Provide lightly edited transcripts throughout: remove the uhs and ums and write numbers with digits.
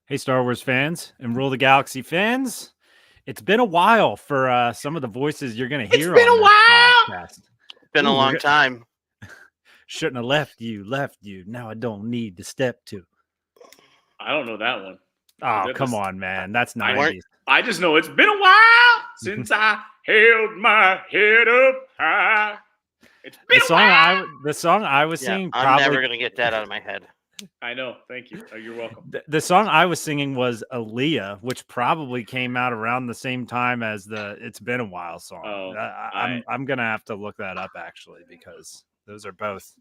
Hey, Star Wars fans and Rule the Galaxy fans. It's been a while for some of the voices you're going to It's hear been on a this while. podcast. Been a long time. Shouldn't have left you. Now I don't need to step to. I don't know that one. Oh, come on, man. That's I weren't- 90s. I just know it's been a while since I held my head up high. It's been The song I was Yeah, singing I'm probably never gonna get that out of my head. I know. Thank you. Oh, you're welcome. the song I was singing was Aaliyah, which probably came out around the same time as the It's Been a While song. Oh, I'm going to have to look that up actually because those are both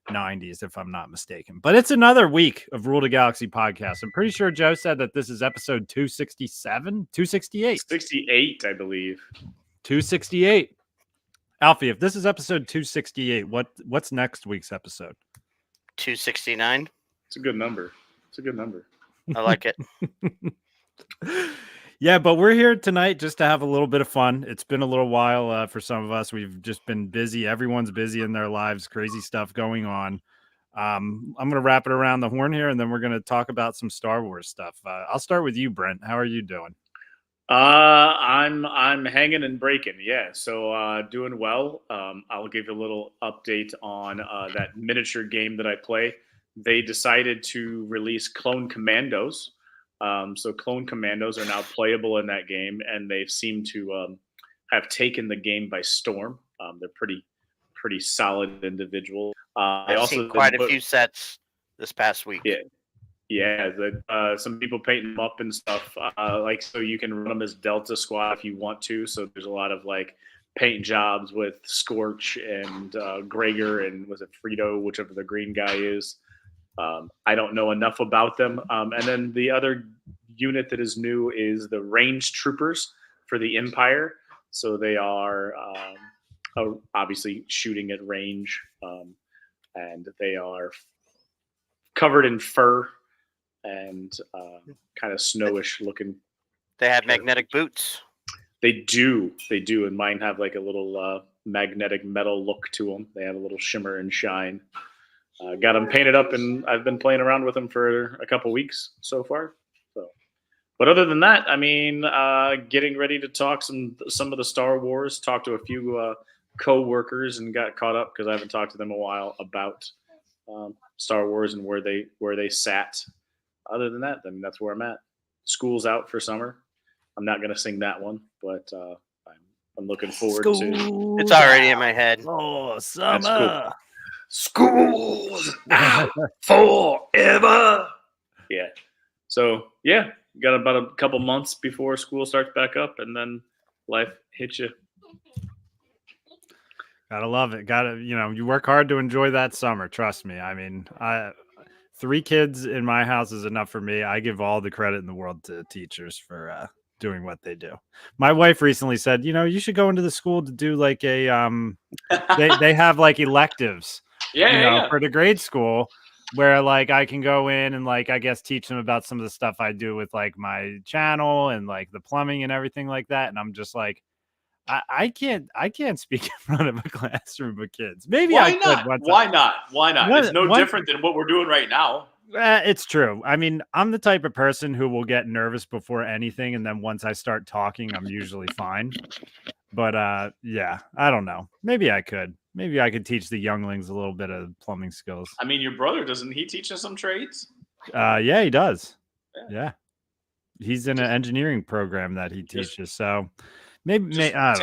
90s if I'm not mistaken. But it's another week of Rule the Galaxy podcast. I'm pretty sure Joe said that this is episode 267, 268. 68, I believe. 268. Alfie, if this is episode 268, what's next week's episode? 269. It's a good number. I like it. Yeah, but we're here tonight just to have a little bit of fun. It's been a little while for some of us. We've just been busy. Everyone's busy in their lives, crazy stuff going on. I'm going to wrap it around the horn here, and then we're going to talk about some Star Wars stuff. I'll start with you, Brent. How are you doing? I'm hanging and breaking. Yeah. So doing well. I'll give you a little update on that miniature game that I play. They decided to release Clone Commandos. So Clone Commandos are now playable in that game, and they seem to have taken the game by storm. They're pretty solid individuals. I've seen quite a few sets this past week. Yeah, some people painting them up and stuff. So you can run them as Delta Squad if you want to. So there's a lot of like paint jobs with Scorch and Gregor and was it Frito, whichever the green guy is. I don't know enough about them. And then the other unit that is new is the Range Troopers for the Empire. So they are obviously shooting at range, and they are covered in fur and kind of snowish looking. They have magnetic boots. They do, and mine have like a little magnetic metal look to them. They have a little shimmer and shine. Got them painted up, and I've been playing around with them for a couple weeks so far. So, but other than that, I mean, getting ready to talk some of the Star Wars. Talked to a few co-workers and got caught up because I haven't talked to them in a while about Star Wars and where they sat. Other than that, I mean, that's where I'm at. School's out for summer. I'm not going to sing that one, but I'm looking forward to. It's already in my head. Oh, summer. School's out forever. Yeah. So, yeah, got about a couple months before school starts back up, and then life hits you. Gotta love it. You work hard to enjoy that summer. Trust me. I mean, 3 kids in my house is enough for me. I give all the credit in the world to teachers for doing what they do. My wife recently said, you should go into the school to do like a they have like electives. For the grade school where like I can go in and like I guess teach them about some of the stuff I do with like my channel and like the plumbing and everything like that. And I'm just like, I can't speak in front of a classroom of kids. Maybe Why I not? could. Why not? It's no different than what we're doing right now. It's true. I mean, I'm the type of person who will get nervous before anything, and then once I start talking, I'm usually fine. But yeah, I don't know. Maybe I could. Maybe I could teach the younglings a little bit of plumbing skills. I mean, your brother, doesn't he teach us some trades? Yeah, he does. Yeah. He's in an engineering program that he teaches. So maybe I don't know.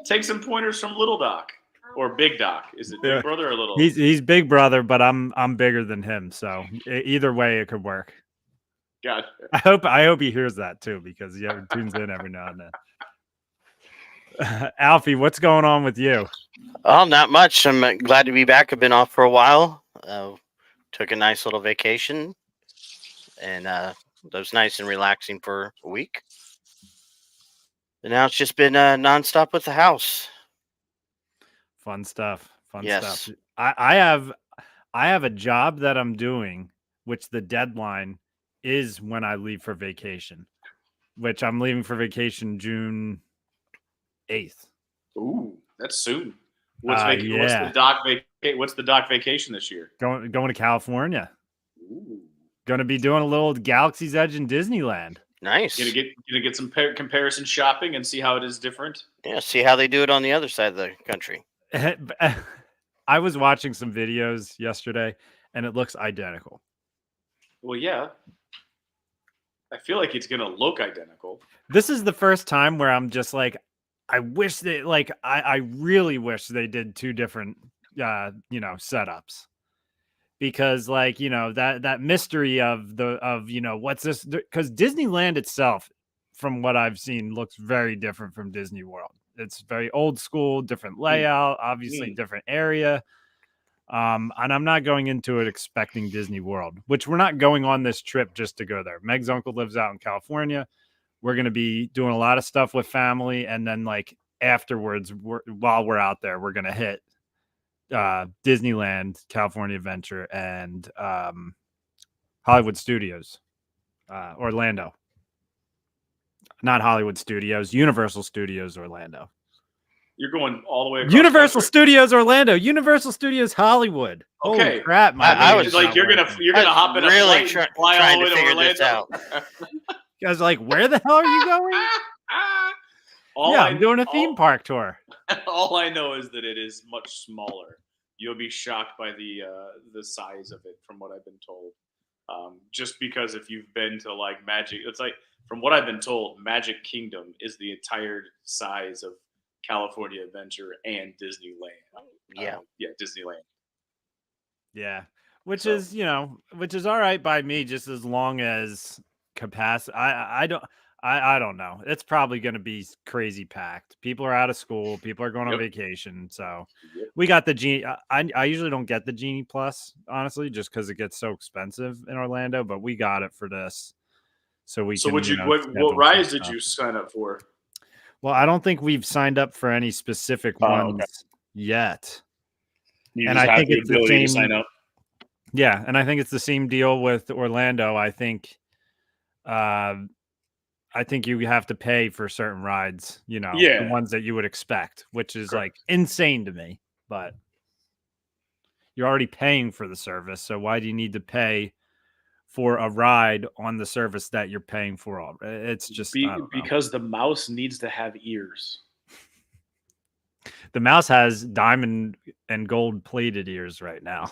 Take some pointers from Little Doc or Big Doc. Is it Big Brother or Little? He's Big Brother, but I'm bigger than him. So either way, it could work. Gotcha. I hope he hears that too, because he tunes in every now and then. Alfie, what's going on with you? Oh, not much. I'm glad to be back. I've been off for a while. Took a nice little vacation, and that was nice and relaxing for a week. And now it's just been nonstop with the house. Fun stuff. Yes. Stuff. I have a job that I'm doing, which the deadline is when I leave for vacation, which I'm leaving for vacation June 8th. Ooh, that's soon. What's the doc vacation this year? Going to California. Ooh. Going to be doing a little Galaxy's Edge in Disneyland. Nice. Gonna get some comparison shopping and see how it is different. Yeah, see how they do it on the other side of the country. I was watching some videos yesterday, and it looks identical. Well, yeah. I feel like it's gonna look identical. This is the first time where I'm just like, I wish they I really wish they did two different setups. Because that mystery of what's this, because Disneyland itself, from what I've seen, looks very different from Disney World. It's very old school, different layout, obviously different area. And I'm not going into it expecting Disney World, which we're not going on this trip just to go there. Meg's uncle lives out in California. We're going to be doing a lot of stuff with family, and then afterwards, while we're out there, we're going to hit Disneyland, California Adventure, and Hollywood Studios, Orlando. Not Hollywood Studios, Universal Studios Orlando. You're going all the way across Universal country? Studios Orlando, Universal Studios Hollywood. Okay. Holy crap, I was like you're gonna hop in a really flight and fly all trying the way to to figure Orlando. this out. You guys are like, where the hell are you going? I'm doing a theme park tour. All I know is that it is much smaller. You'll be shocked by the size of it, from what I've been told. Just because if you've been to Magic, it's like, from what I've been told, Magic Kingdom is the entire size of California Adventure and Disneyland. Disneyland. Yeah, which is all right by me, just as long as capacity. I don't know. It's probably going to be crazy packed. People are out of school. People are going on vacation. So we got the Genie. I usually don't get the Genie Plus, honestly, just because it gets so expensive in Orlando. But we got it for this, so we. So can, what rides did you sign up for? Well, I don't think we've signed up for any specific ones yet. And I think it's the same. To sign up. Yeah, and I think it's the same deal with Orlando. I think you have to pay for certain rides, the ones that you would expect, which is insane to me. But you're already paying for the service, so why do you need to pay for a ride on the service that you're paying for? It's just because the mouse needs to have ears. The mouse has diamond and gold plated ears right now.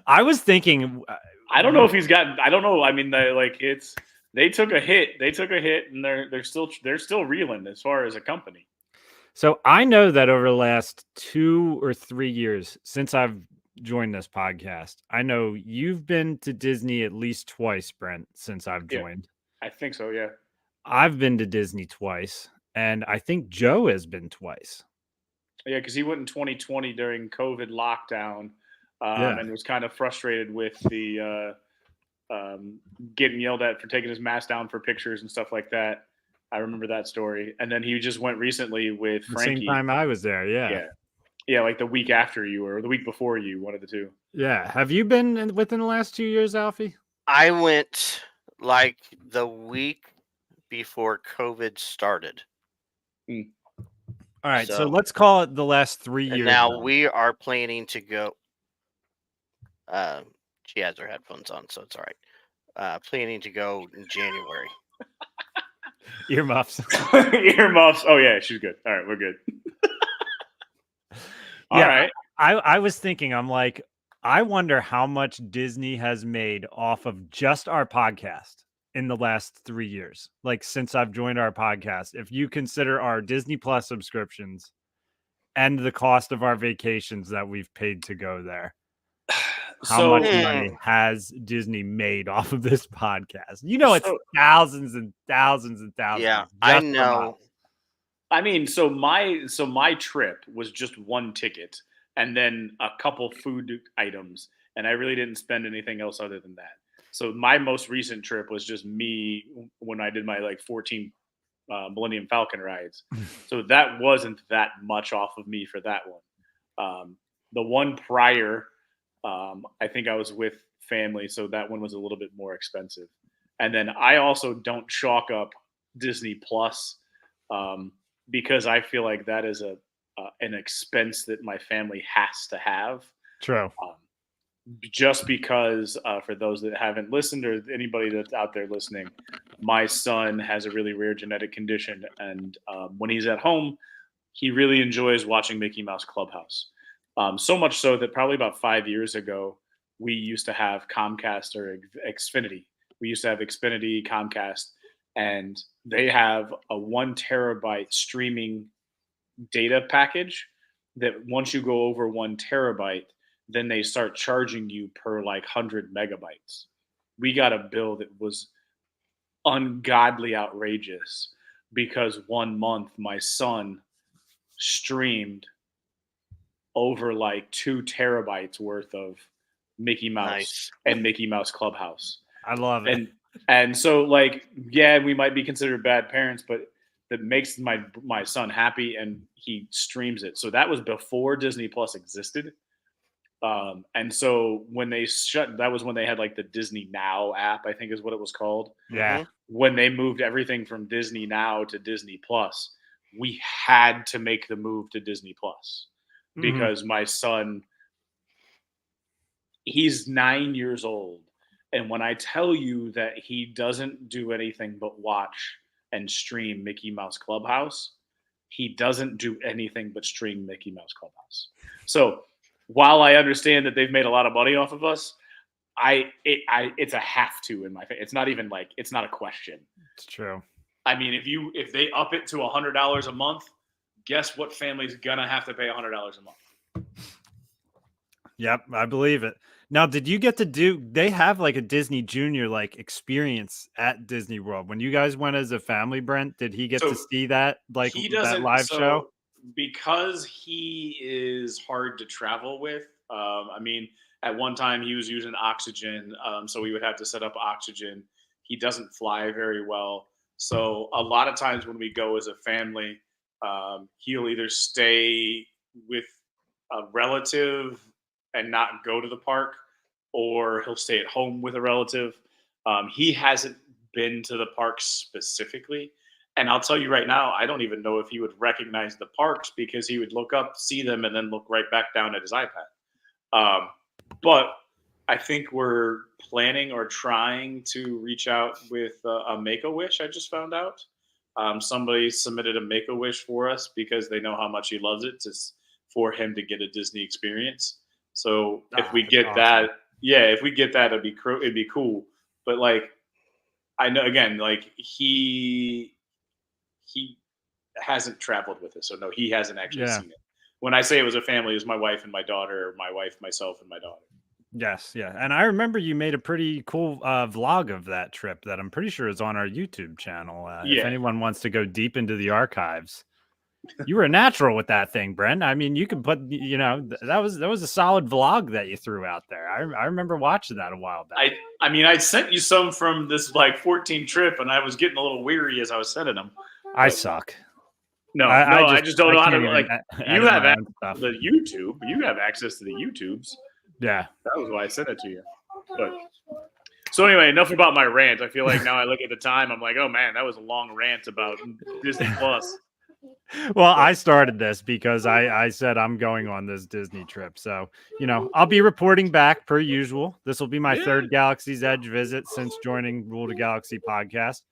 I was thinking, I don't know if he's got. I don't know. I mean, they took a hit. They took a hit, and they're still reeling as far as a company. So I know that over the last 2 or 3 years since I've joined this podcast, I know you've been to Disney at least twice, Brent, since I've joined. I think so. Yeah, I've been to Disney twice, and I think Joe has been twice. Yeah, because he went in 2020 during COVID lockdown, and was kind of frustrated with the getting yelled at for taking his mask down for pictures and stuff like that. I remember that story. And then he just went recently with Frankie. The same time I was there, yeah, like the week after you or the week before you, one of the two. Yeah. Have you been within the last 2 years, Alfie? I went like the week before COVID started. All right, so let's call it the last 3 years. Now we are planning to go. She has her headphones on, so it's all right. Planning to go in January. Earmuffs. Earmuffs. Oh yeah, she's good. All right, we're good. All right. I was thinking, I'm like, I wonder how much Disney has made off of just our podcast in the last 3 years, like since I've joined our podcast. If you consider our Disney Plus subscriptions and the cost of our vacations that we've paid to go there, how much money has Disney made off of this podcast? It's thousands and thousands and thousands. Yeah, I know. I mean, so my trip was just one ticket and then a couple food items, and I really didn't spend anything else other than that. So my most recent trip was just me when I did my 14 Millennium Falcon rides. So that wasn't that much off of me for that one. The one prior, I think I was with family, so that one was a little bit more expensive. And then I also don't chalk up Disney Plus because I feel like that is an expense that my family has to have. True. just because for those that haven't listened or anybody that's out there listening, my son has a really rare genetic condition, and when he's at home, he really enjoys watching Mickey Mouse Clubhouse. So much so that probably about 5 years ago, we used to have Comcast or Xfinity. We used to have Xfinity, Comcast, and they have a 1 terabyte streaming data package that once you go over 1 terabyte, then they start charging you per like 100 megabytes. We got a bill that was ungodly outrageous because 1 month my son streamed over like 2 terabytes worth of Mickey Mouse Nice. and Mickey Mouse Clubhouse. I love it. And so like, yeah, we might be considered bad parents, but that makes my son happy and he streams it. So that was before Disney Plus existed. And so when they that was when they had like the Disney Now app, I think is what it was called. Yeah. When they moved everything from Disney Now to Disney Plus, we had to make the move to Disney Plus because my son, he's 9 years old. And when I tell you that he doesn't do anything but watch and stream Mickey Mouse Clubhouse, he doesn't do anything but stream Mickey Mouse Clubhouse. So while I understand that they've made a lot of money off of us, it's a have to in my face. It's not even like, it's not a question. It's true. I mean, if they up it to $100 a month, guess what family's gonna have to pay $100 a month? Yep, I believe it. Now, did you get to they have like a Disney Junior like experience at Disney World when you guys went as a family, Brent? Did he get to see that like that live show? Because he is hard to travel with. I mean, at one time he was using oxygen, so we would have to set up oxygen. He doesn't fly very well. So a lot of times when we go as a family, he'll either stay with a relative and not go to the park, or he'll stay at home with a relative. He hasn't been to the park specifically. And I'll tell you right now, I don't even know if he would recognize the parks because he would look up, see them, and then look right back down at his iPad. But I think we're planning or trying to reach out with a Make-A-Wish. I just found out. Somebody submitted a Make-A-Wish for us because they know how much he loves it, for him to get a Disney experience. So if we get awesome. that, if we get that, it'd be cool. But like, I know again, like he hasn't traveled with us, so no, he hasn't actually seen it. When I say it was a family, it was my wife and my daughter, or my wife, myself, and my daughter. Yes, yeah. And I remember you made a pretty cool vlog of that trip that I'm pretty sure is on our YouTube channel. If anyone wants to go deep into the archives. You were a natural with that thing, Brent. I mean, you could put, that was a solid vlog that you threw out there. I remember watching that a while back. I mean, I sent you some from this like 14 trip, and I was getting a little weary as I was sending them. I suck. No, I just don't know how to like. You have the YouTube. You have access to the YouTubes. Yeah, that was why I sent it to you. But so anyway, enough about my rant. I feel like now I look at the time, I'm like, oh man, that was a long rant about Disney Plus. Well, I started this because I said I'm going on this Disney trip. So, I'll be reporting back per usual. This will be my third Galaxy's Edge visit since joining Rule to Galaxy podcast.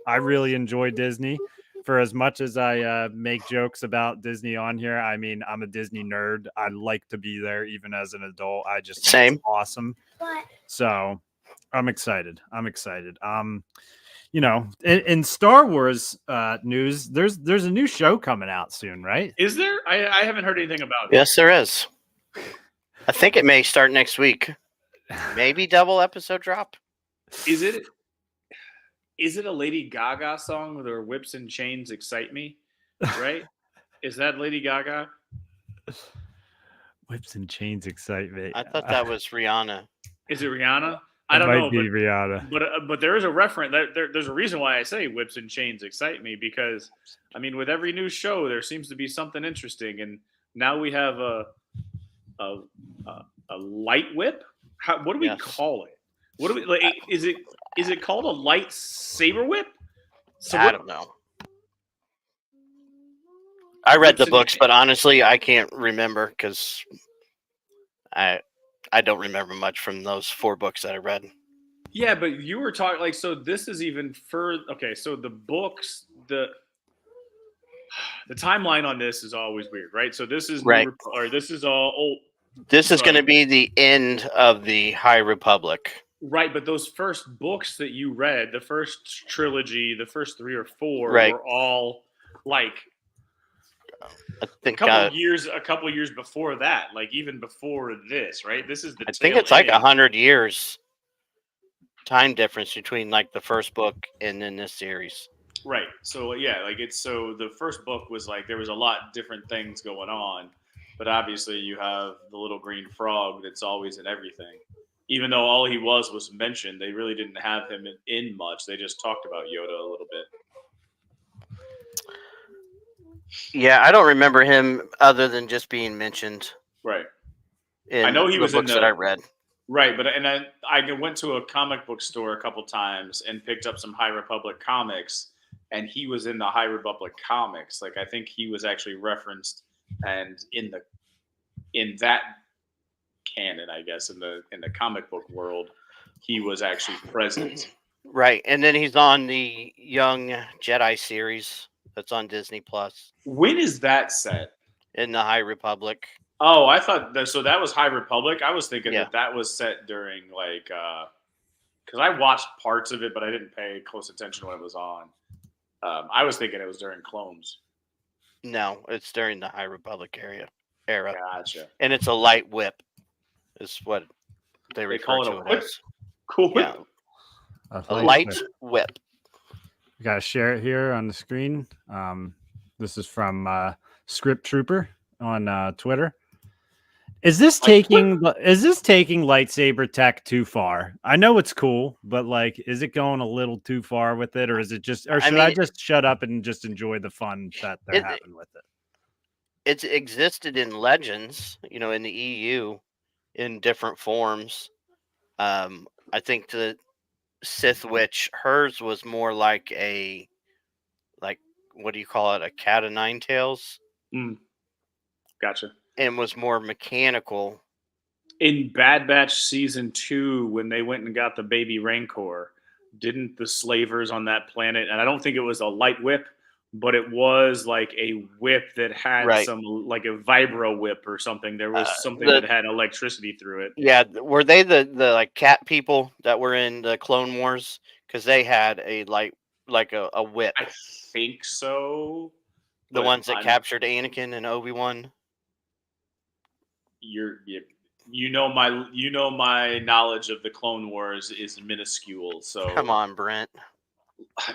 I really enjoy Disney. For as much as I make jokes about Disney on here, I mean, I'm a Disney nerd. I like to be there even as an adult. I just think it's awesome. So I'm excited. In Star Wars news, there's a new show coming out soon, right? Is there? I haven't heard anything about it. Yes, there is. I think it may start next week. Maybe double episode drop. Is it a Lady Gaga song with her "Whips and Chains Excite Me"? Right? Is that Lady Gaga? Whips and Chains Excite Me. I thought that was Rihanna. Is it Rihanna? I don't know. Rihanna. But there is a reference. There's a reason why I say whips and chains excite me, because I mean, with every new show, there seems to be something interesting, and now we have a light whip. What do we call it? What do we like? Is it called a light saber whip? I don't know. I read the books, but honestly, I can't remember because I I don't remember much from those 4 books that I read. Yeah, but you were talking like so. This is even further. Okay, so the books, the timeline on this is always weird, right? So this is Right. or this is all old, This is going to sorry. be the end of the High Republic. Right, but those first books that you read, the first trilogy, the first 3 or 4 Right. were all like I a think couple years before that, like even before this, right? This is the I think tail it's like end. 100 years time difference between like the first book and then this series. Right. So yeah, like it's so the first book was like there was a lot different things going on, but obviously you have the little green frog that's always in everything. Even though all he was mentioned, they really didn't have him in much. They just talked about Yoda a little bit. Yeah, I don't remember him other than just being mentioned Right. in I know he the was in books that I read. right, but and I went to a comic book store a couple times and picked up some High Republic comics, and he was in the High Republic comics. Like I think he was actually referenced and in that canon, I guess, in the comic book world, he was actually present. Right, and then he's on the Young Jedi series that's on Disney Plus When is that set? in the High Republic. Oh, I thought that, so. That was High Republic. I was thinking Yeah. that was set during like because I watched parts of it, but I didn't pay close attention when it was on. I was thinking it was during Clones. No, it's during the High Republic era, Gotcha. and it's a light whip, is what they They refer call it to a it whip. as. Cool whip. Yeah, a light whip. You gotta share it here on the screen. This is from Script Trooper on Twitter. Is this taking lightsaber tech too far? I know it's cool, but like, is it going a little too far with it, or is it just, or should I just shut up and just enjoy the fun that they're having with it? It's existed in Legends, in the EU, in different forms. I think the Sith Witch, hers was more like what do you call it? A cat of nine tails. Gotcha. And was more mechanical. In Bad Batch season 2, when they went and got the baby Rancor, didn't the slavers on that planet, and I don't think it was a light whip, but it was like a whip that had some, like a vibro whip or something. There was something that had electricity through it. Yeah, were they the like cat people that were in the Clone Wars? Because they had a like a whip. I think so. The ones that captured Anakin and Obi-Wan. You know my knowledge of the Clone Wars is minuscule. So come on, Brent.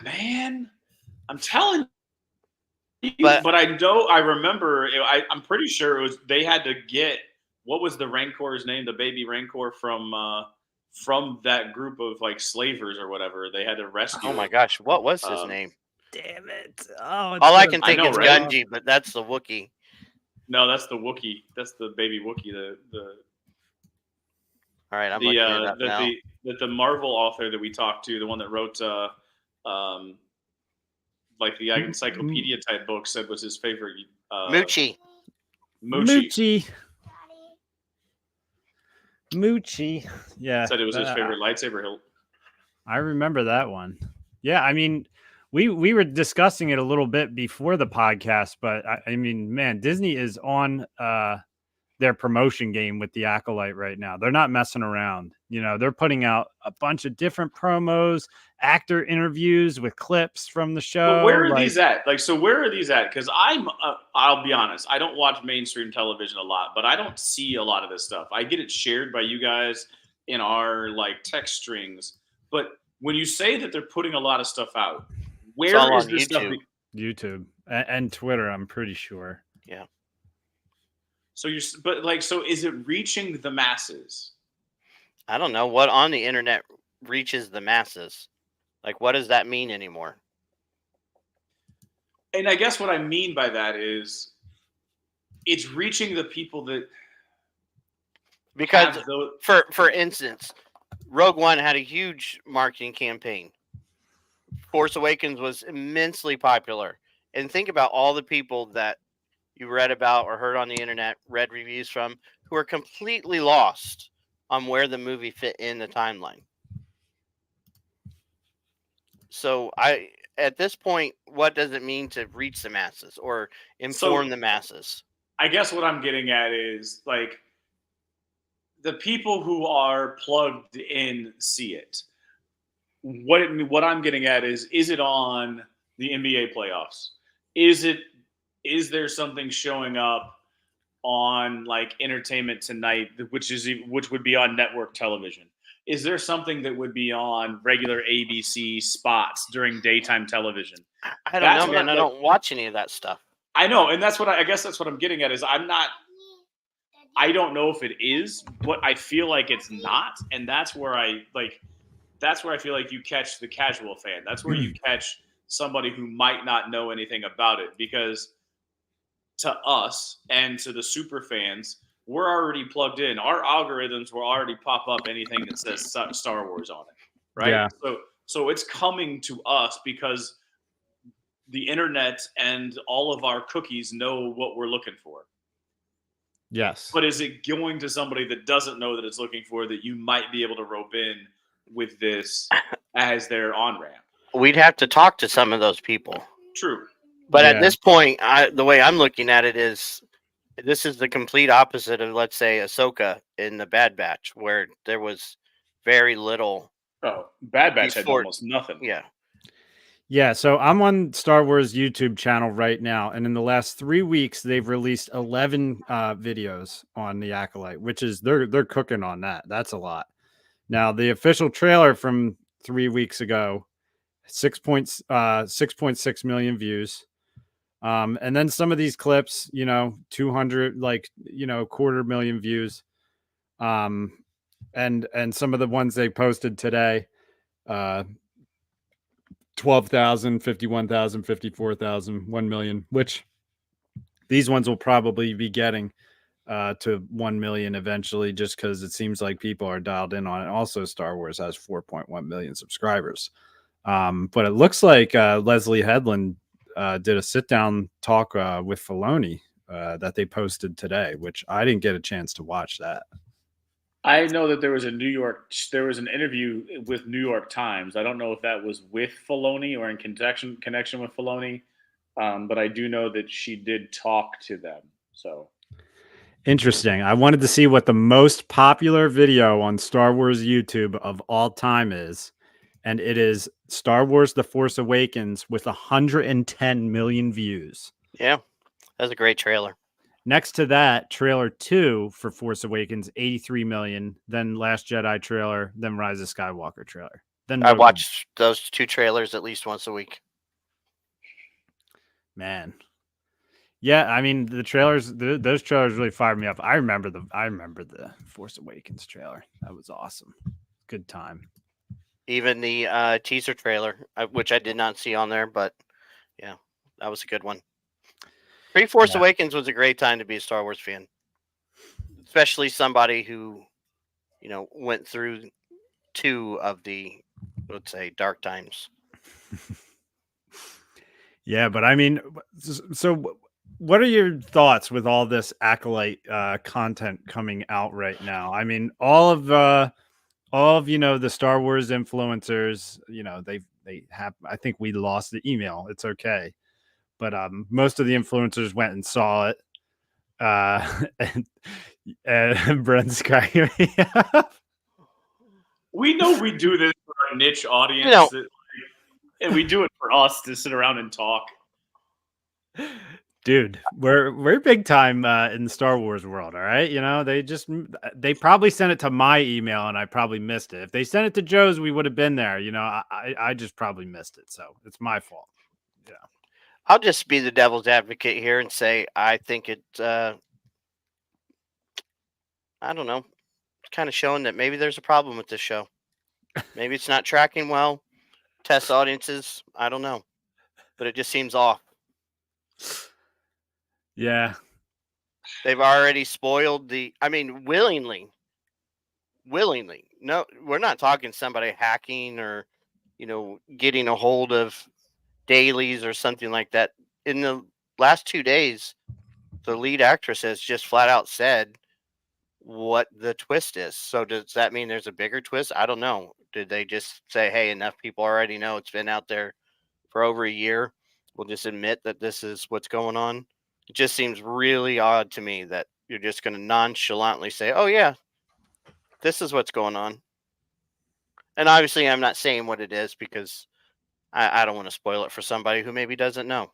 Man, I'm telling you. But I remember. I'm pretty sure it was they had to get what was the Rancor's name, the baby Rancor from that group of like slavers or whatever. They had to rescue. Oh my gosh, what was his name? Damn it! Oh, all I can think is Gunji, but that's the Wookiee. No, that's the Wookiee. That's the baby Wookiee. The all right, I'm looking it up now. The Marvel author that we talked to, the one that wrote like the encyclopedia type book, said was his favorite. Moochie. Yeah, said it was his favorite lightsaber hilt. I remember that one. Yeah, I mean, we were discussing it a little bit before the podcast, but I mean, man, Disney is on their promotion game with the Acolyte right now. They're not messing around. They're putting out a bunch of different promos, actor interviews with clips from the show. But where are these at? Like, so where are these at? Because I'll be honest, I don't watch mainstream television a lot, but I don't see a lot of this stuff. I get it shared by you guys in our like text strings. But when you say that they're putting a lot of stuff out, where is this stuff? YouTube and Twitter, I'm pretty sure. Yeah. So so is it reaching the masses? I don't know what on the internet reaches the masses. Like, what does that mean anymore? And I guess what I mean by that is it's reaching the people that. Because for instance, Rogue One had a huge marketing campaign. Force Awakens was immensely popular. And think about all the people that you read about or heard on the internet, read reviews from, who are completely lost on where the movie fit in the timeline. So at this point, what does it mean to reach the masses or inform the masses? I guess what I'm getting at is like the people who are plugged in see it. What I'm getting at is it on the NBA playoffs? Is there something showing up on like Entertainment Tonight, which would be on network television? Is there something that would be on regular ABC spots during daytime television? I don't know, man. I don't watch any of that stuff. I know, and I guess that's what I'm getting at is I don't know if it is, but I feel like it's not, and that's where I feel like you catch the casual fan. That's where you catch somebody who might not know anything about it, because to us and to the super fans, we're already plugged in. Our algorithms will already pop up anything that says Star Wars on it, right? Yeah. So it's coming to us because the internet and all of our cookies know what we're looking for. Yes. But is it going to somebody that doesn't know that it's looking for, that you might be able to rope in with this as their on-ramp? We'd have to talk to some of those people. True. But at this point, the way I'm looking at it is this is the complete opposite of, let's say, Ahsoka in the Bad Batch, where there was very little. Oh, Bad Batch had almost nothing. Yeah. Yeah, so I'm on Star Wars YouTube channel right now, and in the last 3 weeks, they've released 11 videos on the Acolyte, which is they're cooking on that. That's a lot. Now, the official trailer from 3 weeks ago, 6.6 million views, and then some of these clips, 200, quarter million views, and some of the ones they posted today, 12,000, 51,000, 54,000, 1 million, which these ones will probably be getting to 1 million eventually, just because it seems like people are dialed in on it. Also, Star Wars has 4.1 million subscribers. But it looks like Leslie Headland did a sit-down talk with Filoni that they posted today, which I didn't get a chance to watch that. I know that there was an interview with New York Times. I don't know if that was with Filoni or in connection with Filoni, but I do know that she did talk to them. So interesting. I wanted to see what the most popular video on Star Wars YouTube of all time is, and it is Star Wars: The Force Awakens with 110 million views. Yeah, that's a great trailer. Next to that, trailer 2 for Force Awakens, 83 million. Then Last Jedi trailer. Then Rise of Skywalker trailer. Then I watch those two trailers at least once a week. Man, yeah. I mean, the trailers, those trailers really fired me up. I remember the Force Awakens trailer. That was awesome. Good time. Even the teaser trailer, which I did not see on there, but yeah, that was a good one. Pre-Force Awakens was a great time to be a Star Wars fan, especially somebody who, went through 2 of the, let's say, dark times. Yeah, but I mean, so what are your thoughts with all this Acolyte content coming out right now? I mean, all of the Star Wars influencers, they have. I think we lost the email. It's okay. But most of the influencers went and saw it. And Brent's cracking me up. We know we do this for our niche audience, and we do it for us to sit around and talk. Dude, we're big time in the Star Wars world, all right? They probably sent it to my email and I probably missed it. If they sent it to Joe's, we would have been there. I just probably missed it, so it's my fault. Yeah. I'll just be the devil's advocate here and say I think it, I don't know, kind of showing that maybe there's a problem with this show. Maybe it's not tracking well. Test audiences, I don't know. But it just seems off. Yeah. They've already spoiled willingly. No, we're not talking somebody hacking or, getting a hold of dailies or something like that. In the last 2 days, the lead actress has just flat out said what the twist is. So does that mean there's a bigger twist? I don't know. Did they just say, hey, enough people already know it's been out there for over a year? We'll just admit that this is what's going on. It just seems really odd to me that you're just going to nonchalantly say, oh, yeah, this is what's going on. And obviously, I'm not saying what it is because I don't want to spoil it for somebody who maybe doesn't know.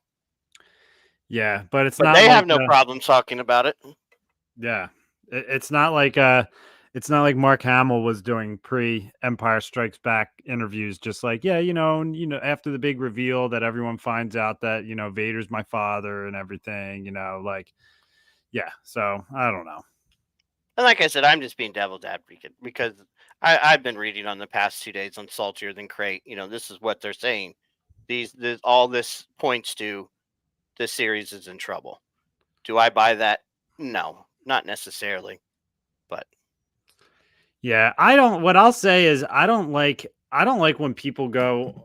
Yeah, but it's But not they like have no problem talking about it. yeah, it's not like Mark Hamill was doing pre Empire Strikes Back interviews, just like yeah, after the big reveal that everyone finds out that Vader's my father and everything, like yeah. So I don't know. And like I said, I'm just being devil's advocate because I've been reading on the past 2 days on Saltier Than Crate. This is what they're saying. All this points to this series is in trouble. Do I buy that? No, not necessarily. But Yeah, I don't. What I'll say is I don't like when people go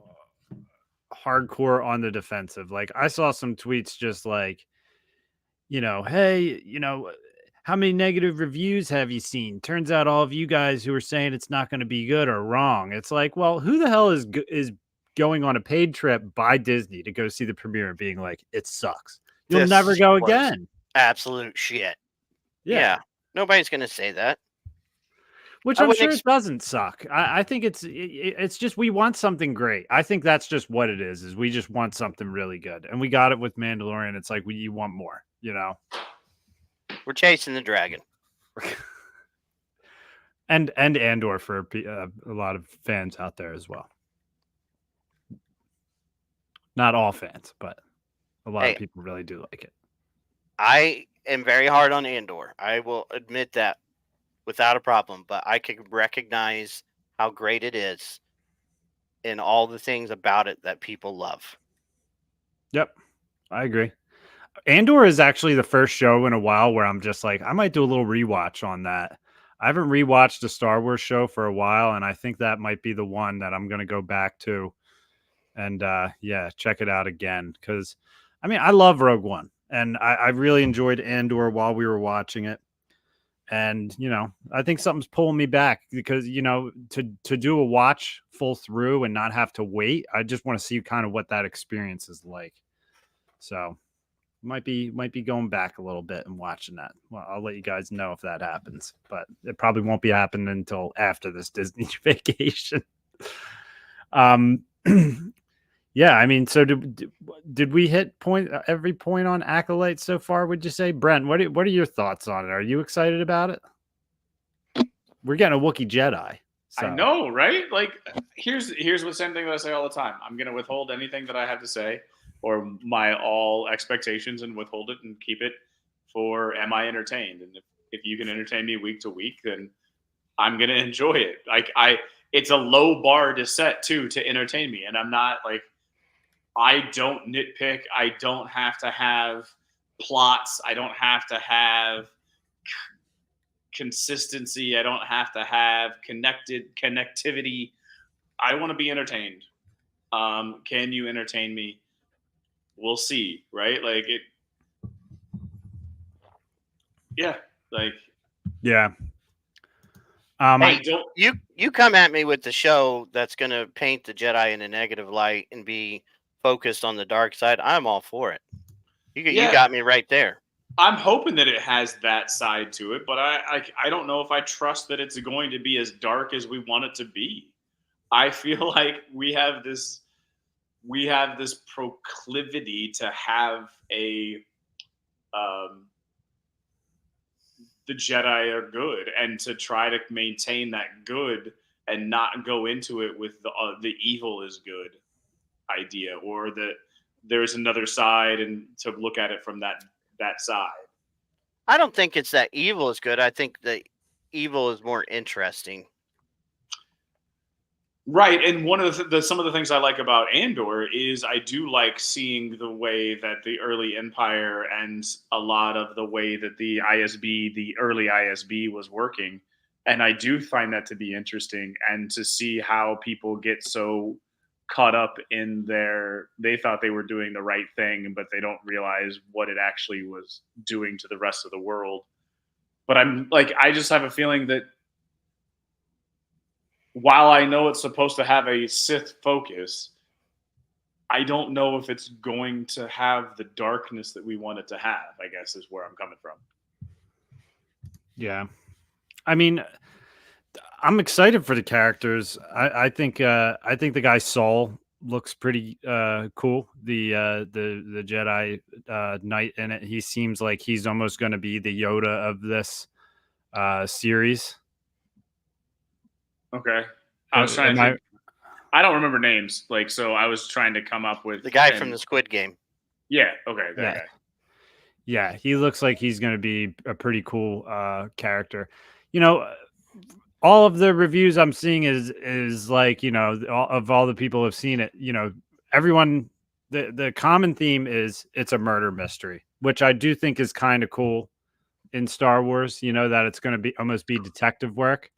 hardcore on the defensive. Like I saw some tweets just like, hey, how many negative reviews have you seen? Turns out all of you guys who are saying it's not going to be good are wrong. It's like, well, who the hell is going on a paid trip by Disney to go see the premiere and being like, it sucks. You'll this never go was again. absolute shit. Yeah. Nobody's going to say that. Which I'm sure it doesn't suck. I think it's just we want something great. I think that's just what it is we just want something really good. And we got it with Mandalorian. It's like you want more, We're chasing the dragon. and Andor for a lot of fans out there as well. Not all fans, but a lot of people really do like it. I am very hard on Andor. I will admit that without a problem, but I can recognize how great it is and all the things about it that people love. Yep, I agree. Andor is actually the first show in a while where I'm just like, I might do a little rewatch on that. I haven't rewatched a Star Wars show for a while, and I think that might be the one that I'm going to go back to and check it out again. Because, I mean, I love Rogue One, and I really enjoyed Andor while we were watching it. And, I think something's pulling me back because, to do a watch full through and not have to wait, I just want to see kind of what that experience is like. So might be going back a little bit and watching that. Well, I'll let you guys know if that happens, but it probably won't be happening until after this Disney vacation. Yeah, I mean, so did we hit every point on Acolyte so far? Would you say, Brent? What are your thoughts on it? Are you excited about it? We're getting a Wookiee Jedi. So. I know, right? Like, here's the same thing that I say all the time. I'm going to withhold anything that I have to say or my all expectations and withhold it and keep it for am I entertained? And if you can entertain me week to week, then I'm going to enjoy it. Like it's a low bar to set too to entertain me. And I'm not like, I don't nitpick. I don't have to have plots. I don't have to have consistency. I don't have to have connectivity. I want to be entertained. Can you entertain me? We'll see, right? Like it. Yeah, like yeah. Hey, you come at me with the show that's going to paint the Jedi in a negative light and be focused on the dark side. I'm all for it. You got me right there. I'm hoping that it has that side to it, but I don't know if I trust that it's going to be as dark as we want it to be. I feel like we have this proclivity to have the Jedi are good and to try to maintain that good and not go into it with the evil is good idea or that there's another side and to look at it from that side. I don't think it's that evil is good. I think the evil is more interesting. Right, and one of some of the things I like about Andor is I do like seeing the way that the early Empire and a lot of the way that the early ISB was working, and I do find that to be interesting and to see how people get so caught up in they thought they were doing the right thing, but they don't realize what it actually was doing to the rest of the world. But I just have a feeling that while I know it's supposed to have a Sith focus, I don't know if it's going to have the darkness that we want it to have, I guess is where I'm coming from. Yeah. I mean, I'm excited for the characters. I think the guy Saul looks pretty cool. The Jedi Knight in it. He seems like he's almost going to be the Yoda of this series. Okay. I was trying to think. I don't remember names, so I was trying to come up with the guy from the Squid Game. Yeah, okay, that guy. Yeah, he looks like he's going to be a pretty cool character. You know, all of the reviews I'm seeing is like, you know, all the people have seen it, you know, everyone, the common theme is it's a murder mystery, which I do think is kind of cool in Star Wars, you know, that it's going to be almost be detective work.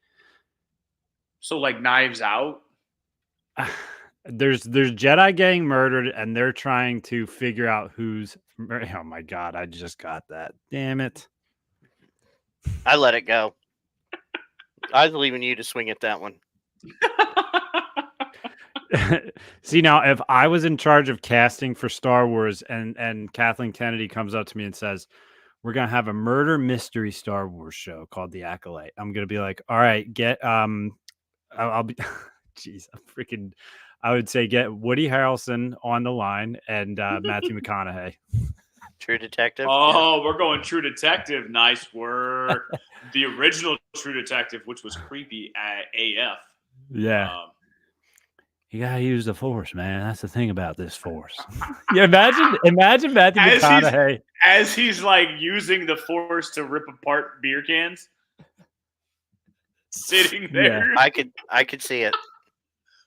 So like Knives Out? There's Jedi getting murdered and they're trying to figure out who's, oh my God, I just got that. Damn it. I let it go. I was leaving you to swing at that one. See, now if I was in charge of casting for Star Wars and Kathleen Kennedy comes up to me and says, we're gonna have a murder mystery Star Wars show called The Acolyte, I'm gonna be like, all right, get I'll be jeez, I would say get Woody Harrelson on the line and Matthew McConaughey. True Detective. Oh, we're going True Detective. Nice work. The original True Detective, which was creepy AF. Yeah. You gotta use the Force, man. That's the thing about this Force. Yeah, imagine Matthew McConaughey as he's like using the Force to rip apart beer cans, sitting there. Yeah, I could see it.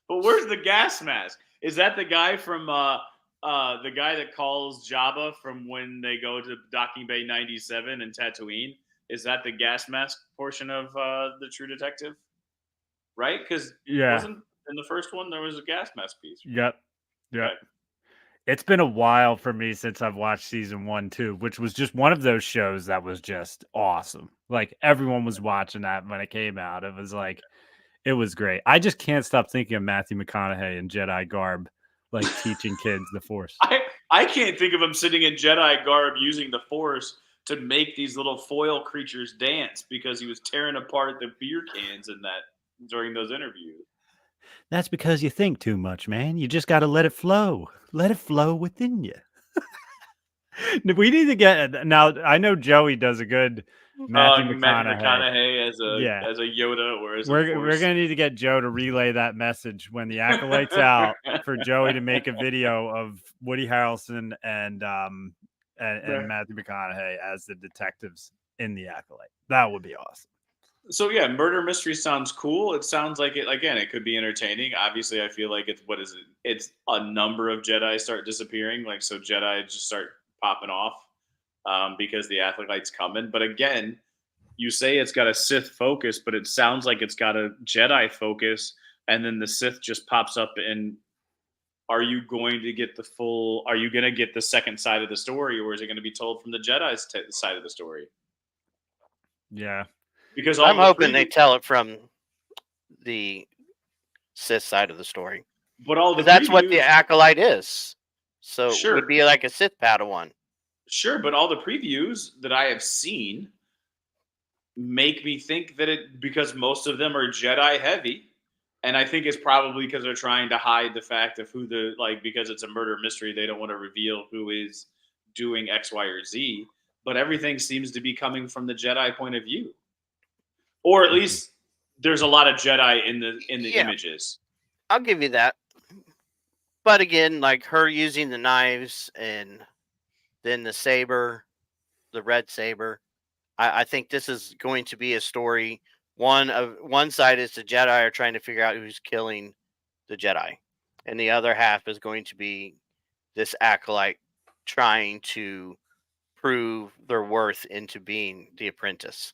But where's the gas mask? Is that the guy from the guy that calls Jabba from when they go to Docking Bay 97 and Tatooine? Is that the gas mask portion of the True Detective? Right? Because wasn't in the first one there was a gas mask piece? Yep. Okay. It's been a while for me since I've watched season 1 too, which was just one of those shows that was just awesome. Like everyone was watching that when it came out. It was like, it was great. I just can't stop thinking of Matthew McConaughey in Jedi garb, like teaching kids the Force. I can't think of him sitting in Jedi garb using the Force to make these little foil creatures dance because he was tearing apart the beer cans in that during those interviews. That's because you think too much, man. You just got to let it flow. Let it flow within you. We need to get now. I know Joey does a good Matthew McConaughey as a Yoda or as we're gonna need to get Joe to relay that message when the Acolyte's out for Joey to make a video of Woody Harrelson and Matthew McConaughey as the detectives in the Acolyte. That would be awesome. So yeah, murder mystery sounds cool. It sounds like it could be entertaining. Obviously, I feel like it's a number of Jedi start disappearing, so Jedi just start popping off because the Acolyte's coming. But again, you say it's got a Sith focus, but it sounds like it's got a Jedi focus, and then the Sith just pops up. And are you going to get are you going to get the second side of the story, or is it going to be told from the Jedi's side of the story? Yeah. Because I'm hoping they tell it from the Sith side of the story. But that's what the Acolyte is. So sure. It would be like a Sith Padawan. Sure, but all the previews that I have seen make me think that because most of them are Jedi heavy, and I think it's probably because they're trying to hide the fact of who because it's a murder mystery, they don't want to reveal who is doing X, Y, or Z. But everything seems to be coming from the Jedi point of view. Or at least there's a lot of Jedi in the images. I'll give you that. But again, like her using the knives and then the saber, the red saber, I think this is going to be a story. One side is the Jedi are trying to figure out who's killing the Jedi, and the other half is going to be this Acolyte trying to prove their worth into being the apprentice.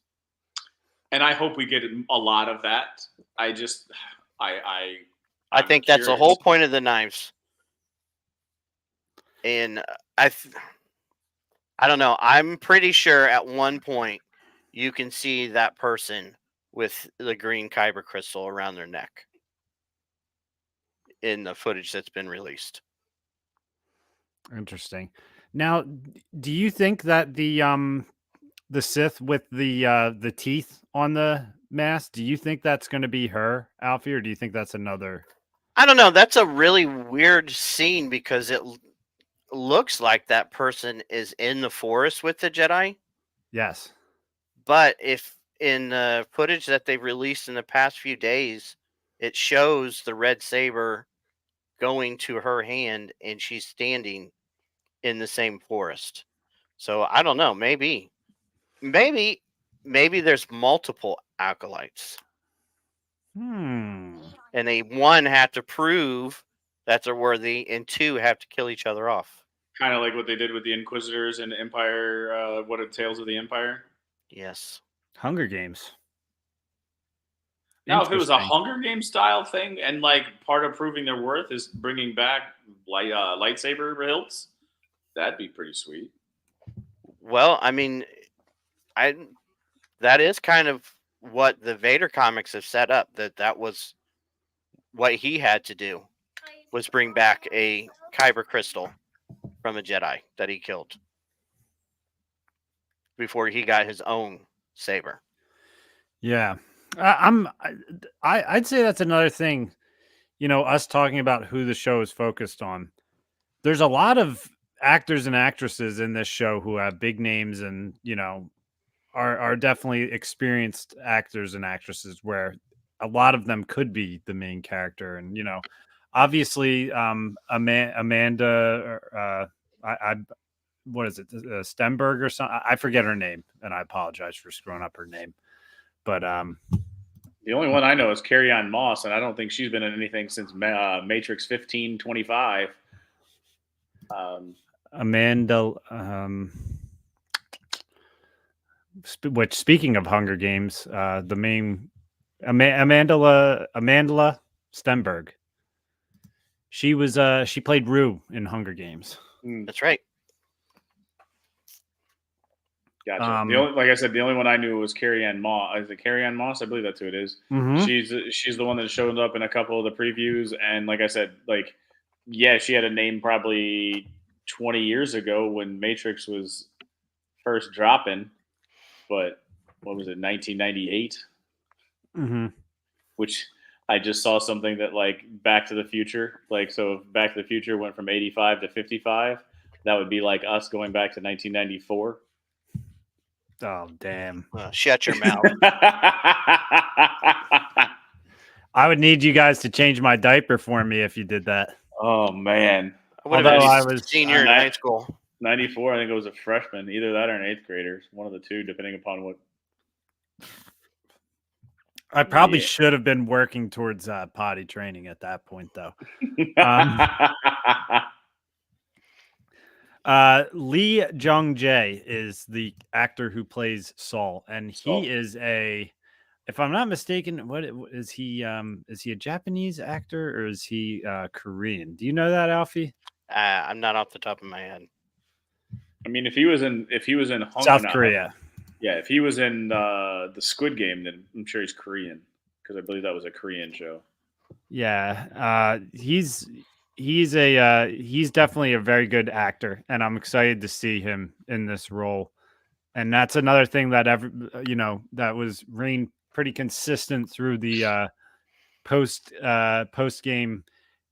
And I hope we get a lot of that. I think that's the whole point of the knives. And I don't know. I'm pretty sure at one point you can see that person with the green kyber crystal around their neck in the footage that's been released. Interesting. Now, do you think that the Sith with the teeth on the mask, do you think that's going to be her, Alfie, or do you think that's another? I don't know. That's a really weird scene because it looks like that person is in the forest with the Jedi. Yes. But if in the footage that they've released in the past few days, it shows the red saber going to her hand and she's standing in the same forest. So I don't know. Maybe there's multiple acolytes. Hmm. And they one have to prove that they're worthy, and two have to kill each other off. Kind of like what they did with the Inquisitors in Empire. What are Tales of the Empire? Yes. Hunger Games. Now, if it was a Interesting. Hunger Games style thing, and like part of proving their worth is bringing back lightsaber hilts, that'd be pretty sweet. Well, I mean, that is kind of what the Vader comics have set up. That was what he had to do, was bring back a kyber crystal from a Jedi that he killed before he got his own saber. Yeah. I'd say that's another thing, us talking about who the show is focused on. There's a lot of actors and actresses in this show who have big names and, are definitely experienced actors and actresses where a lot of them could be the main character. And, obviously, Amanda, what is it? Stenberg or something? I forget her name, and I apologize for screwing up her name. But the only one I know is Carrie-Anne Moss, and I don't think she's been in anything since Matrix 1525. Amanda, which, speaking of Hunger Games, the main Amanda Stenberg. She played Rue in Hunger Games. That's right. Gotcha. Like I said, the only one I knew was Carrie-Anne Moss. Is it Carrie-Anne Moss? I believe that's who it is. Mm-hmm. She's the one that showed up in a couple of the previews, and like I said, she had a name probably 20 years ago when Matrix was first dropping, but what was it, 1998? Mm-hmm. Which I just saw something that Back to the Future, so if Back to the Future went from 85 to 55, that would be like us going back to 1994. Oh, damn. Shut your mouth. I would need you guys to change my diaper for me if you did that. Oh, man. Although I was senior in high school. 94, I think it was a freshman. Either that or an eighth grader. One of the two, depending upon what. I probably should have been working towards potty training at that point, though. Lee Jung-jae is the actor who plays Saul, and he is if I'm not mistaken, what is he? Is he a Japanese actor or is he Korean? Do you know that, Alfie? I'm not off the top of my head. I mean, if he was in South Korea, if he was in the Squid Game, then I'm sure he's Korean because I believe that was a Korean show. Yeah, he's definitely a very good actor, and I'm excited to see him in this role. And that's another thing that that was reigned pretty consistent through the post game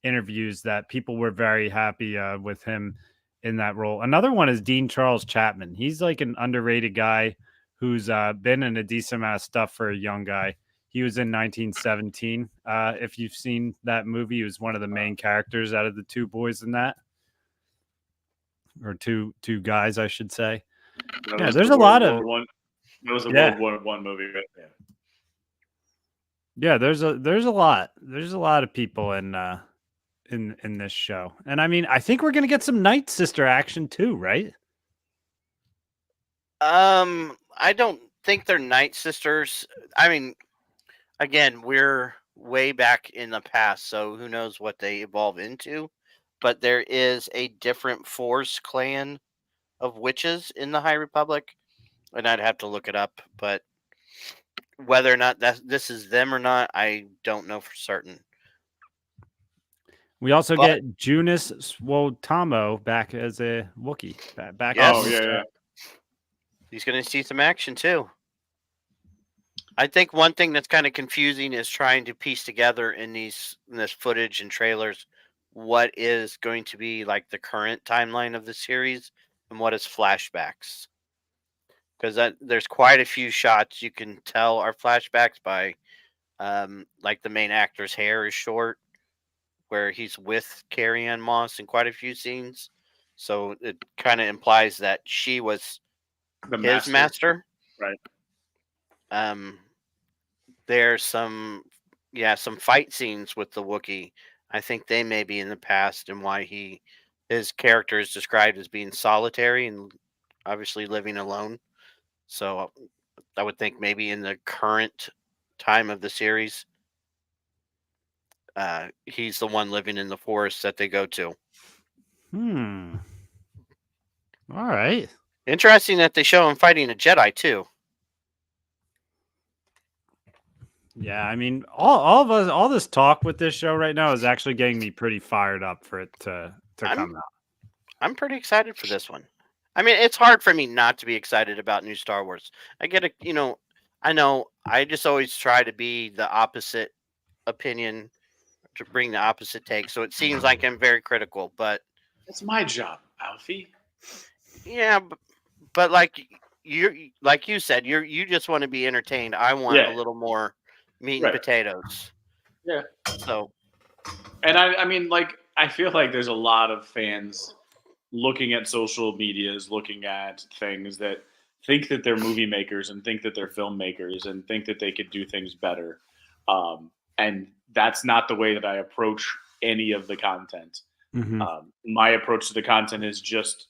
interviews, that people were very happy with him in that role. Another one is Dean Charles Chapman. He's like an underrated guy who's been in a decent amount of stuff for a young guy. He was in 1917. If you've seen that movie, he was one of the main characters out of the two boys in that, or two guys, I should say. Yeah, there's a lot of. That was a World War I movie, right? Yeah, there's a lot. There's a lot of people in this show, and I mean, I think we're gonna get some Night Sister action too, right? I don't think they're Night Sisters. I mean, again, we're way back in the past, so who knows what they evolve into. But there is a different Force clan of witches in the High Republic, and I'd have to look it up. But whether or not this is them or not, I don't know for certain. We also But get Junis Swotamo back as a Wookiee. Back Yes. Oh yeah. he's going to see some action too. I think one thing that's kind of confusing is trying to piece together in this footage and trailers what is going to be like the current timeline of the series and what is flashbacks. Because there's quite a few shots you can tell are flashbacks by, like the main actor's hair is short, where he's with Carrie Ann Moss in quite a few scenes. So it kind of implies that she was The his master. Right. There's some fight scenes with the Wookiee. I think they may be in the past, and why his character is described as being solitary and obviously living alone. So I would think maybe in the current time of the series, he's the one living in the forest that they go to. All right. Interesting that they show him fighting a Jedi too. Yeah, I mean, all this talk with this show right now is actually getting me pretty fired up for it to come out. I'm pretty excited for this one. I mean, it's hard for me not to be excited about new Star Wars. I get it, I know I just always try to be the opposite opinion, to bring the opposite take. So it seems like I'm very critical, but That's my job, Alfie. yeah, but like you said, you just want to be entertained. I want a little more meat and potatoes. Yeah. So, and I mean, like, I feel like there's a lot of fans looking at social medias, looking at things that think that they're movie makers and think that they're filmmakers and think that they could do things better. And that's not the way that I approach any of the content. My approach to the content is just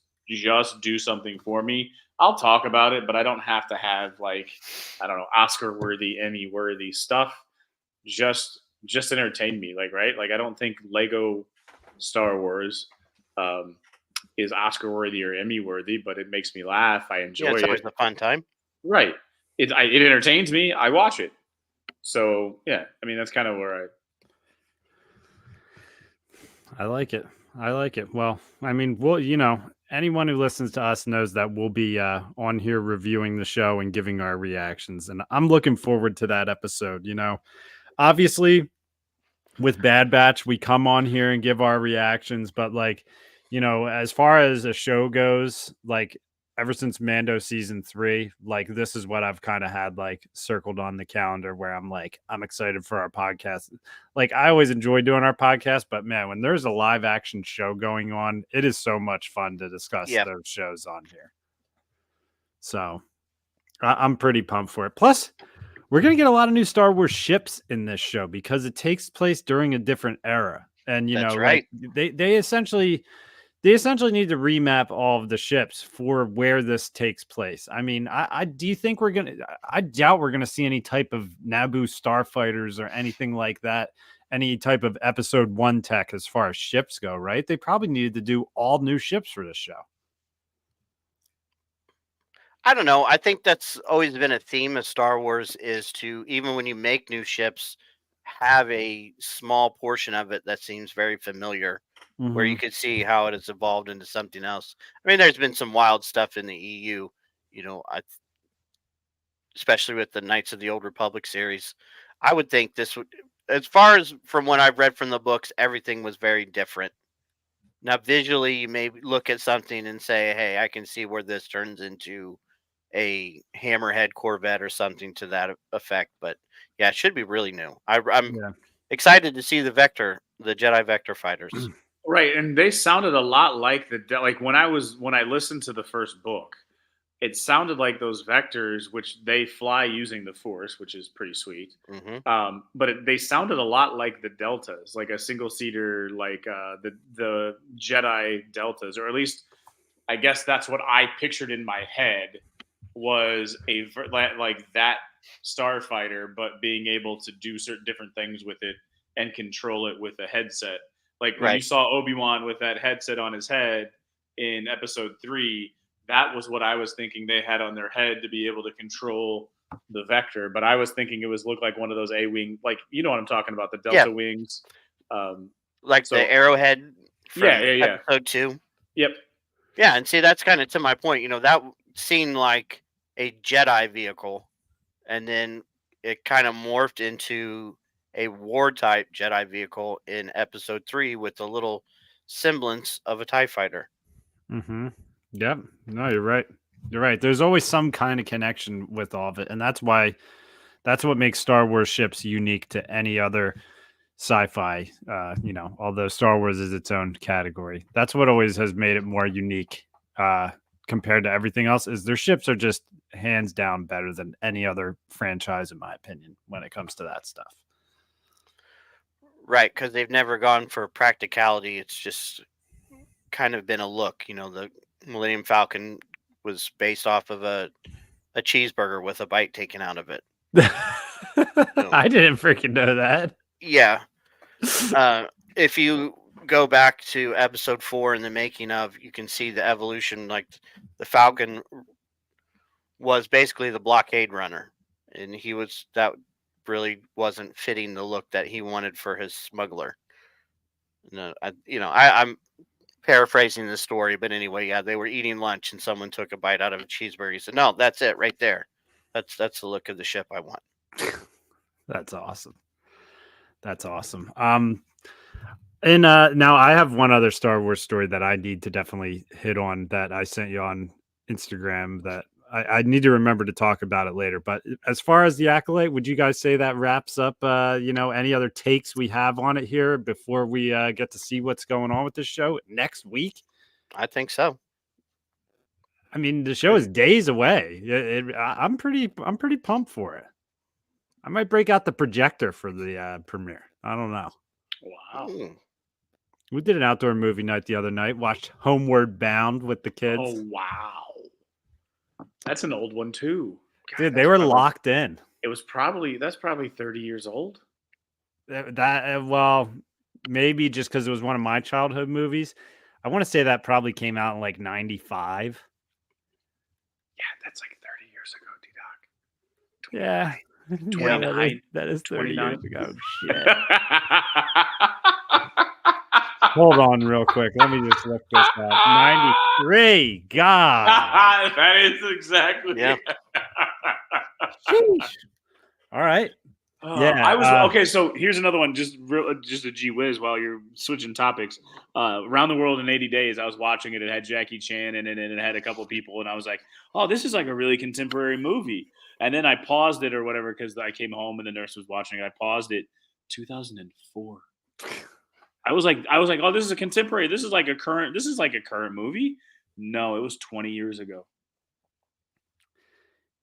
do something for me. I'll talk about it, but I don't have to have, like, I don't know, Oscar worthy, Emmy worthy stuff. Just entertain me, like, right? Like, I don't think Lego Star Wars is Oscar worthy or Emmy worthy, but it makes me laugh. I enjoy it's always it. a fun time. Right. It entertains me. I watch it. So yeah, I mean, that's kind of where I like it. I like it. Well, I mean, anyone who listens to us knows that we'll be on here reviewing the show and giving our reactions, and I'm looking forward to that episode. Obviously, with Bad Batch, we come on here and give our reactions, but like, as far as a show goes, like, ever since Mando season 3, like, this is what I've kind of had like circled on the calendar where I'm like, I'm excited for our podcast. Like, I always enjoy doing our podcast, but man, when there's a live action show going on, it is so much fun to discuss those shows on here. So I'm pretty pumped for it. Plus, we're going to get a lot of new Star Wars ships in this show because it takes place during a different era. And, That's right. Like, they essentially need to remap all of the ships for where this takes place. I mean, I doubt we're going to see any type of Naboo starfighters or anything like that, any type of episode 1 tech as far as ships go, right? They probably needed to do all new ships for this show. I don't know. I think that's always been a theme of Star Wars, is to, even when you make new ships, have a small portion of it that seems very familiar, where you could see how it has evolved into something else. I mean, there's been some wild stuff in the EU, especially with the Knights of the Old Republic series. I would think this would, as far as from what I've read from the books, everything was very different. Now, visually, you may look at something and say, hey, I can see where this turns into a Hammerhead Corvette or something to that effect. But yeah, it should be really new. I'm excited to see the Jedi Vector fighters. right. And they sounded a lot like when I listened to the first book, it sounded like those vectors, which they fly using the Force, which is pretty sweet. But they sounded a lot like the Deltas, like a single seater, like the Jedi Deltas, or at least I guess that's what I pictured in my head, was like that starfighter, but being able to do certain different things with it and control it with a headset. Like when you saw Obi-Wan with that headset on his head in episode 3, that was what I was thinking they had on their head to be able to control the vector. But I was thinking it was looked like one of those A-wing, like you know what I'm talking about, the Delta wings. Like So the arrowhead from yeah. episode 2. Yep. Yeah, and see, that's kind of to my point. That seemed like a Jedi vehicle, and then it kind of morphed into a war type Jedi vehicle in episode 3 with a little semblance of a TIE fighter. Mm-hmm. Yep. No, you're right. You're right. There's always some kind of connection with all of it, and that's what makes Star Wars ships unique to any other sci-fi. Although Star Wars is its own category, that's what always has made it more unique compared to everything else. Is their ships are just hands down better than any other franchise, in my opinion, when it comes to that stuff. Right, because they've never gone for practicality. It's just kind of been a look. The Millennium Falcon was based off of a cheeseburger with a bite taken out of it. I didn't freaking know that. Yeah. If you go back to episode 4 in the making of, you can see the evolution. Like the Falcon was basically the blockade runner, and that really wasn't fitting the look that he wanted for his smuggler. I'm paraphrasing the story, but anyway, yeah, they were eating lunch and someone took a bite out of a cheeseburger. He said, "No, that's it right there. That's the look of the ship I want." That's awesome. That's awesome. And now I have one other Star Wars story that I need to definitely hit on that I sent you on Instagram that I need to remember to talk about it later. But as far as the Acolyte, would you guys say that wraps up, any other takes we have on it here before we get to see what's going on with this show next week? I think so. I mean, the show is days away. I'm pretty pumped for it. I might break out the projector for the premiere. I don't know. Wow. We did an outdoor movie night the other night. Watched Homeward Bound with the kids. Oh wow. That's an old one too. God, dude, they were locked in. That's probably 30 years old. Well, maybe just because it was one of my childhood movies. I want to say that probably came out in like 95. Yeah, that's like 30 years ago, D-Doc. Yeah. 29. That is 30 29. years ago. Shit. Hold on real quick. Let me just look this up. 93. God. That is exactly. Yeah. Sheesh. All right. Yeah. I was okay. So here's another one. Just a gee whiz while you're switching topics. Around the World in 80 Days. I was watching it. It had Jackie Chan in it, and it had a couple people, and I was like, "Oh, this is like a really contemporary movie." And then I paused it or whatever because I came home and the nurse was watching it. I paused it. 2004. I was like, "Oh, this is a contemporary. This is like a current movie." No, it was 20 years ago.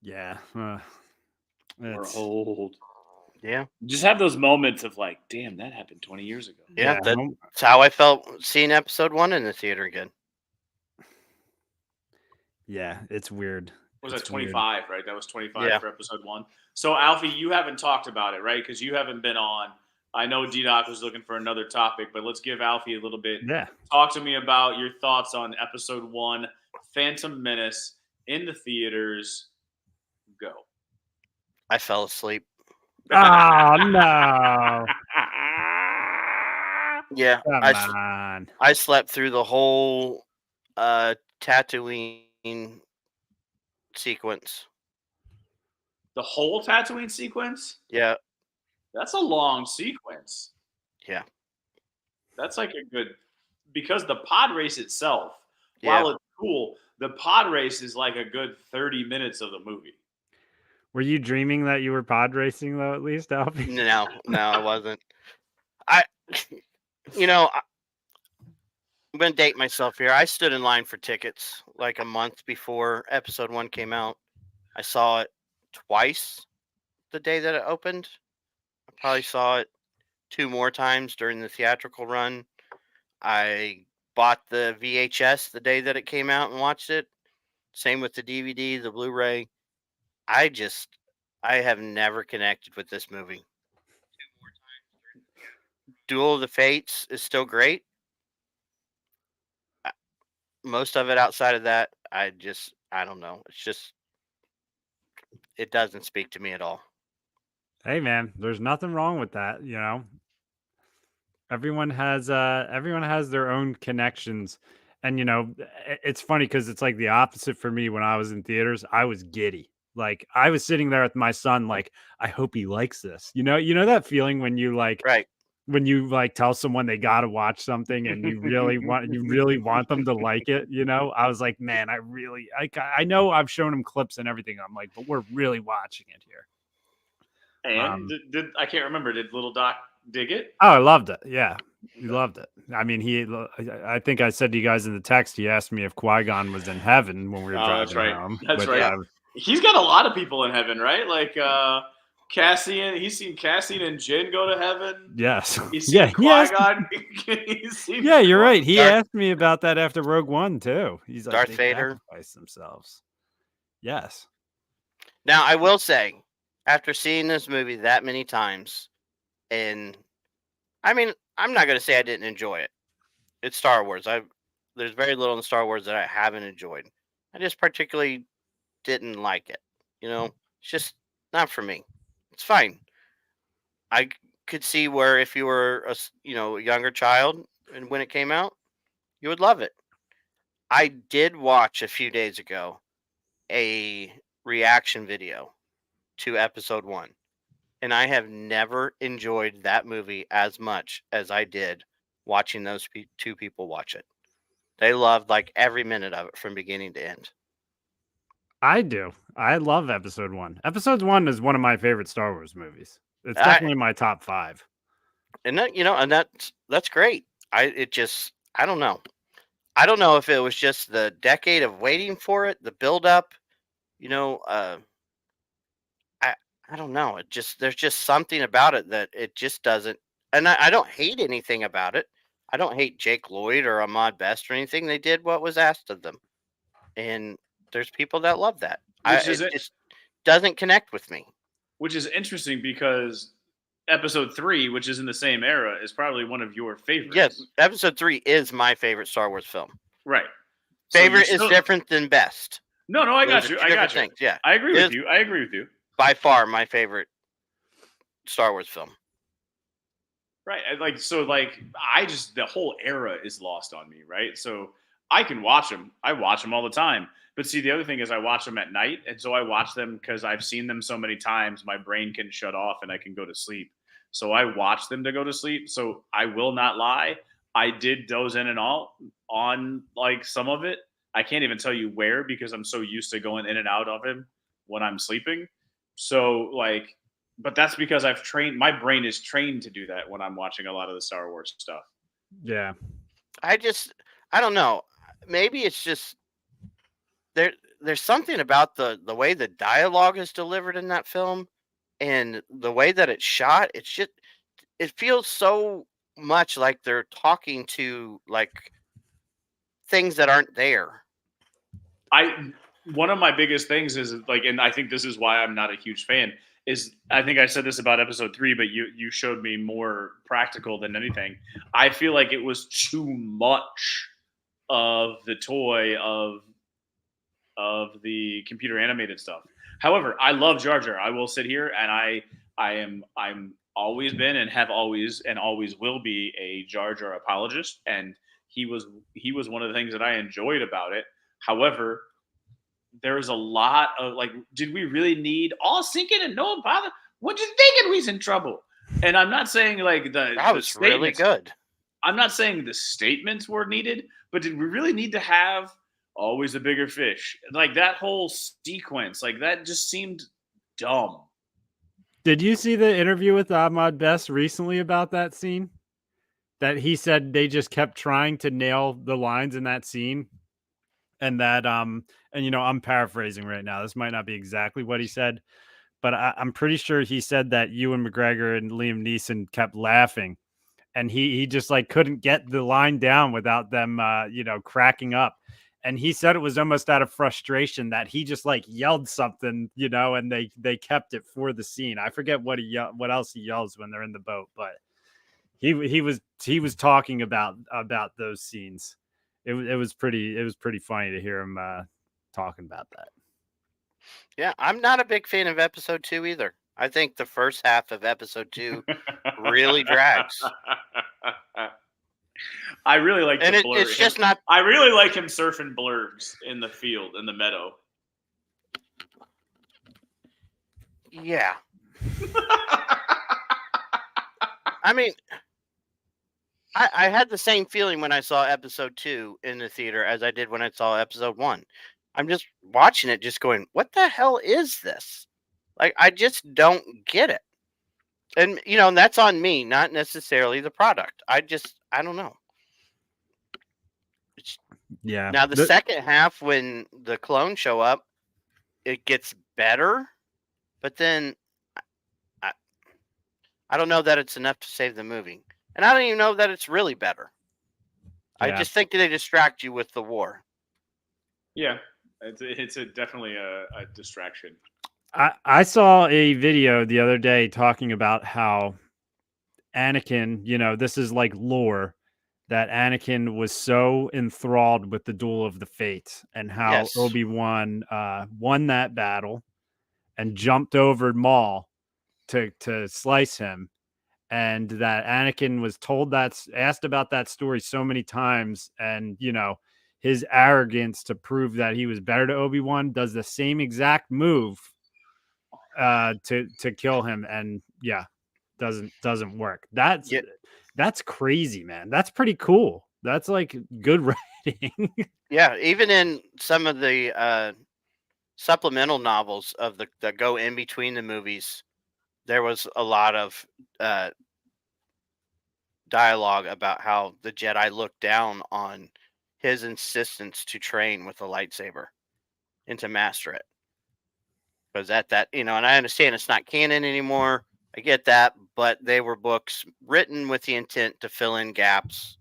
Yeah. We're old. Yeah. Just have those moments of like, damn, that happened 20 years ago. Yeah, that's how I felt seeing episode 1 in the theater again. Yeah, it's weird. Was that 25, right? That was 25 Yeah. for episode 1. So, Alfie, you haven't talked about it, right? Because you haven't been on. I know D-Doc was looking for another topic, but let's give Alfie a little bit. Yeah. Talk to me about your thoughts on episode 1, Phantom Menace, in the theaters. Go. I fell asleep. Oh, no. Yeah. Come on. I slept through the whole Tatooine sequence. The whole Tatooine sequence? Yeah. That's a long sequence. Yeah. That's like a good, because the pod race itself, Yeah. while it's cool, the pod race is like a good 30 minutes of the movie. Were you dreaming that you were pod racing though? At least, Alfie? No, I wasn't. I'm going to date myself here. I stood in line for tickets like a month before episode 1 came out. I saw it twice the day that it opened. I probably saw it 2 more times during the theatrical run. I bought the VHS the day that it came out and watched it. Same with the DVD, the Blu-ray. I have never connected with this movie. Duel of the Fates is still great. most of it outside of that, I don't know. It's just, it doesn't speak to me at all. Hey man, there's nothing wrong with that, you know. Everyone has their own connections. And you know, it's funny because it's like the opposite for me. When I was in theaters, I was giddy. Like I was sitting there with my son, like, I hope he likes this. You know that feeling Right. when you like tell someone they gotta watch something and you really want them to like it, you know? I was like, man, I know I've shown him clips and everything. I'm like, but we're really watching it here. And did I can't remember? Did little Doc dig it? Oh, I loved it. Yeah, he loved it. I mean, I think I said to you guys in the text. He asked me if Qui-Gon was in heaven when we were Oh, driving that's right. home. That's which, right. He's got a lot of people in heaven, right? Like Cassian. He's seen Cassian and Jin go to heaven. Yes. He's seen Qui-Gon. He's seen Yeah, you're right. He asked me about that after Rogue One too. He's like, Darth they Vader sacrificed themselves. Yes. Now, I will say, after seeing this movie that many times, and I mean, I'm not going to say I didn't enjoy it. It's Star Wars. There's very little in Star Wars that I haven't enjoyed. I just particularly didn't like it. You know, it's just not for me. It's fine. I could see where if you were a younger child and when it came out, you would love it. I did watch a few days ago a reaction video to episode 1, and I have never enjoyed that movie as much as I did watching those two people watch it. They loved like every minute of it from beginning to end. I do. I love episode 1. Episode 1 is one of my favorite Star Wars movies. It's definitely my top 5. And that, and that's great. I don't know. I don't know if it was just the decade of waiting for it, the build up, I don't know. There's just something about it that it just doesn't. And I don't hate anything about it. I don't hate Jake Lloyd or Ahmad Best or anything. They did what was asked of them, and there's people that love that. It just doesn't connect with me. Which is interesting because episode 3, which is in the same era, is probably one of your favorites. Yes, episode 3 is my favorite Star Wars film. Right. Favorite is different than best. No, I got you. I got you. Things. Yeah, I agree with you. I agree with you. By far, my favorite Star Wars film. Right. The whole era is lost on me, right? So I can watch them. I watch them all the time. But see, the other thing is I watch them at night. And so I watch them because I've seen them so many times, my brain can shut off and I can go to sleep. So I watch them to go to sleep. So I will not lie. I did doze in and all on like some of it. I can't even tell you where because I'm so used to going in and out of him when I'm sleeping. So like, but that's because my brain is trained to do that when I'm watching a lot of the Star Wars stuff. Yeah. I don't know. Maybe it's just there's something about the way the dialogue is delivered in that film and the way that it's shot. It feels so much like they're talking to like things that aren't there. One of my biggest things is like, and I think this is why I'm not a huge fan, is I think I said this about episode 3, but you showed me more practical than anything. I feel like it was too much of the toy of the computer animated stuff. However, I love Jar Jar. I will sit here and I'm always been and have always and always will be a Jar Jar apologist, and he was one of the things that I enjoyed about it. However, there's a lot of like, did we really need all sinking and no bother? What you thinking we's in trouble? And I'm not saying like that was really good. I'm not saying the statements were needed, but did we really need to have always a bigger fish? Like that whole sequence, like that just seemed dumb. Did you see the interview with Ahmad Best recently about that scene? That he said they just kept trying to nail the lines in that scene. And that, and I'm paraphrasing right now. This might not be exactly what he said, but I'm pretty sure he said that Ewan McGregor and Liam Neeson kept laughing, and he just like couldn't get the line down without them, cracking up. And he said it was almost out of frustration that he just like yelled something, and they kept it for the scene. I forget what else he yells when they're in the boat, but he was talking about those scenes. it was pretty funny to hear him talking about that. Yeah, I'm not a big fan of episode 2 either. I think the first half of episode 2 really drags. I really like And the blur. it's just not. I really like him surfing blurs in the field, in the meadow. Yeah. I mean, I had the same feeling when I saw episode 2 in the theater as I did when I saw episode 1. I'm just watching it, just going, what the hell is this? Like, I just don't get it. And, that's on me, not necessarily the product. I don't know. Yeah. Now, the second half, when the clones show up, it gets better. But then I don't know that it's enough to save the movie. And I don't even know that it's really better. Yeah. I just think they distract you with the war. Yeah, it's definitely a distraction. I saw a video the other day talking about how Anakin, this is like lore, that Anakin was so enthralled with the Duel of the Fates and how Yes. Obi-Wan won that battle and jumped over Maul to slice him, and that Anakin was asked about that story so many times, and his arrogance to prove that he was better to Obi-Wan does the same exact move to kill him, and doesn't work. That's crazy, man. That's pretty cool. That's like good writing. Yeah, even in some of the supplemental novels that go in between the movies, there was a lot of dialogue about how the Jedi looked down on his insistence to train with a lightsaber and to master it. Because at that, and I understand it's not canon anymore. I get that, but they were books written with the intent to fill in gaps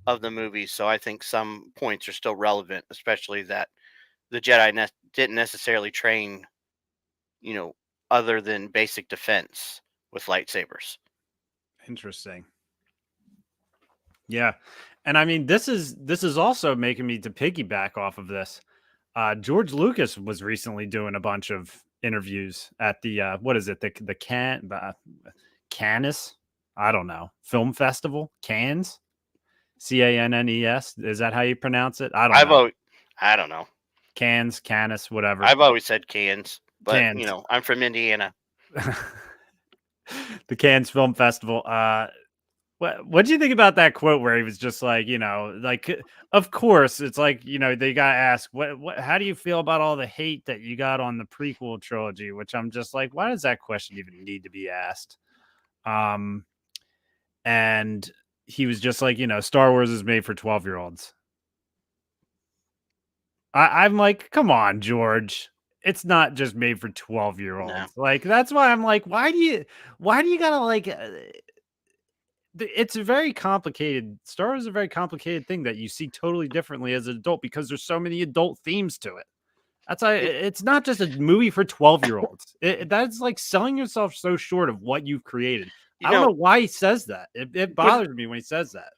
of the movies. So I think some points are still relevant, especially that the Jedi didn't necessarily train, other than basic defense with lightsabers. Interesting. Yeah. And I mean, this is also making me to piggyback off of this. George Lucas was recently doing a bunch of interviews at the what is it? The Cannes? I don't know. Film Festival? Cannes? Cannes? Is that how you pronounce it? I don't know. I don't know. Cannes, whatever. I've always said cans, but Cannes. I'm from Indiana. The Cannes Film Festival. What do you think about that quote where he was just like, of course, it's like, they got asked, how do you feel about all the hate that you got on the prequel trilogy? Which I'm just like, why does that question even need to be asked? And he was just like, Star Wars is made for 12-year-olds. I'm like, come on, George. It's not just made for 12-year-olds. No. Like, that's why I'm like, why do you gotta like, it's a very complicated. Star Wars is a very complicated thing that you see totally differently as an adult because there's so many adult themes to it. That's why it's not just a movie for 12-year-olds. That's like selling yourself so short of what you've created. I don't know why he says that. It bothers me when he says that.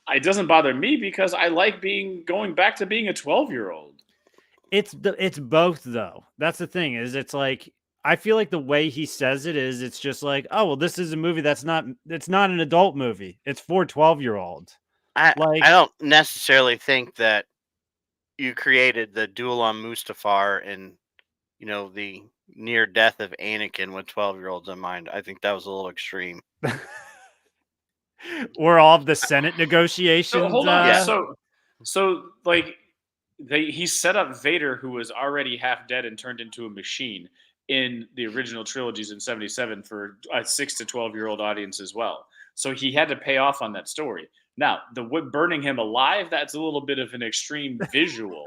It doesn't bother me because I like going back to being a 12-year-old. It's both though. That's the thing, is it's like, I feel like the way he says it is, it's just like, oh, well, this is a movie it's not an adult movie. It's for 12-year-olds. I don't necessarily think that you created the duel on Mustafar and, the near death of Anakin with 12-year-olds in mind. I think that was a little extreme. Or all of the Senate negotiations. So, hold on. So like, he set up Vader, who was already half dead and turned into a machine, in the original trilogies in 77 for a 6 to 12-year-old audience as well. So he had to pay off on that story. Now, the burning him alive, that's a little bit of an extreme visual.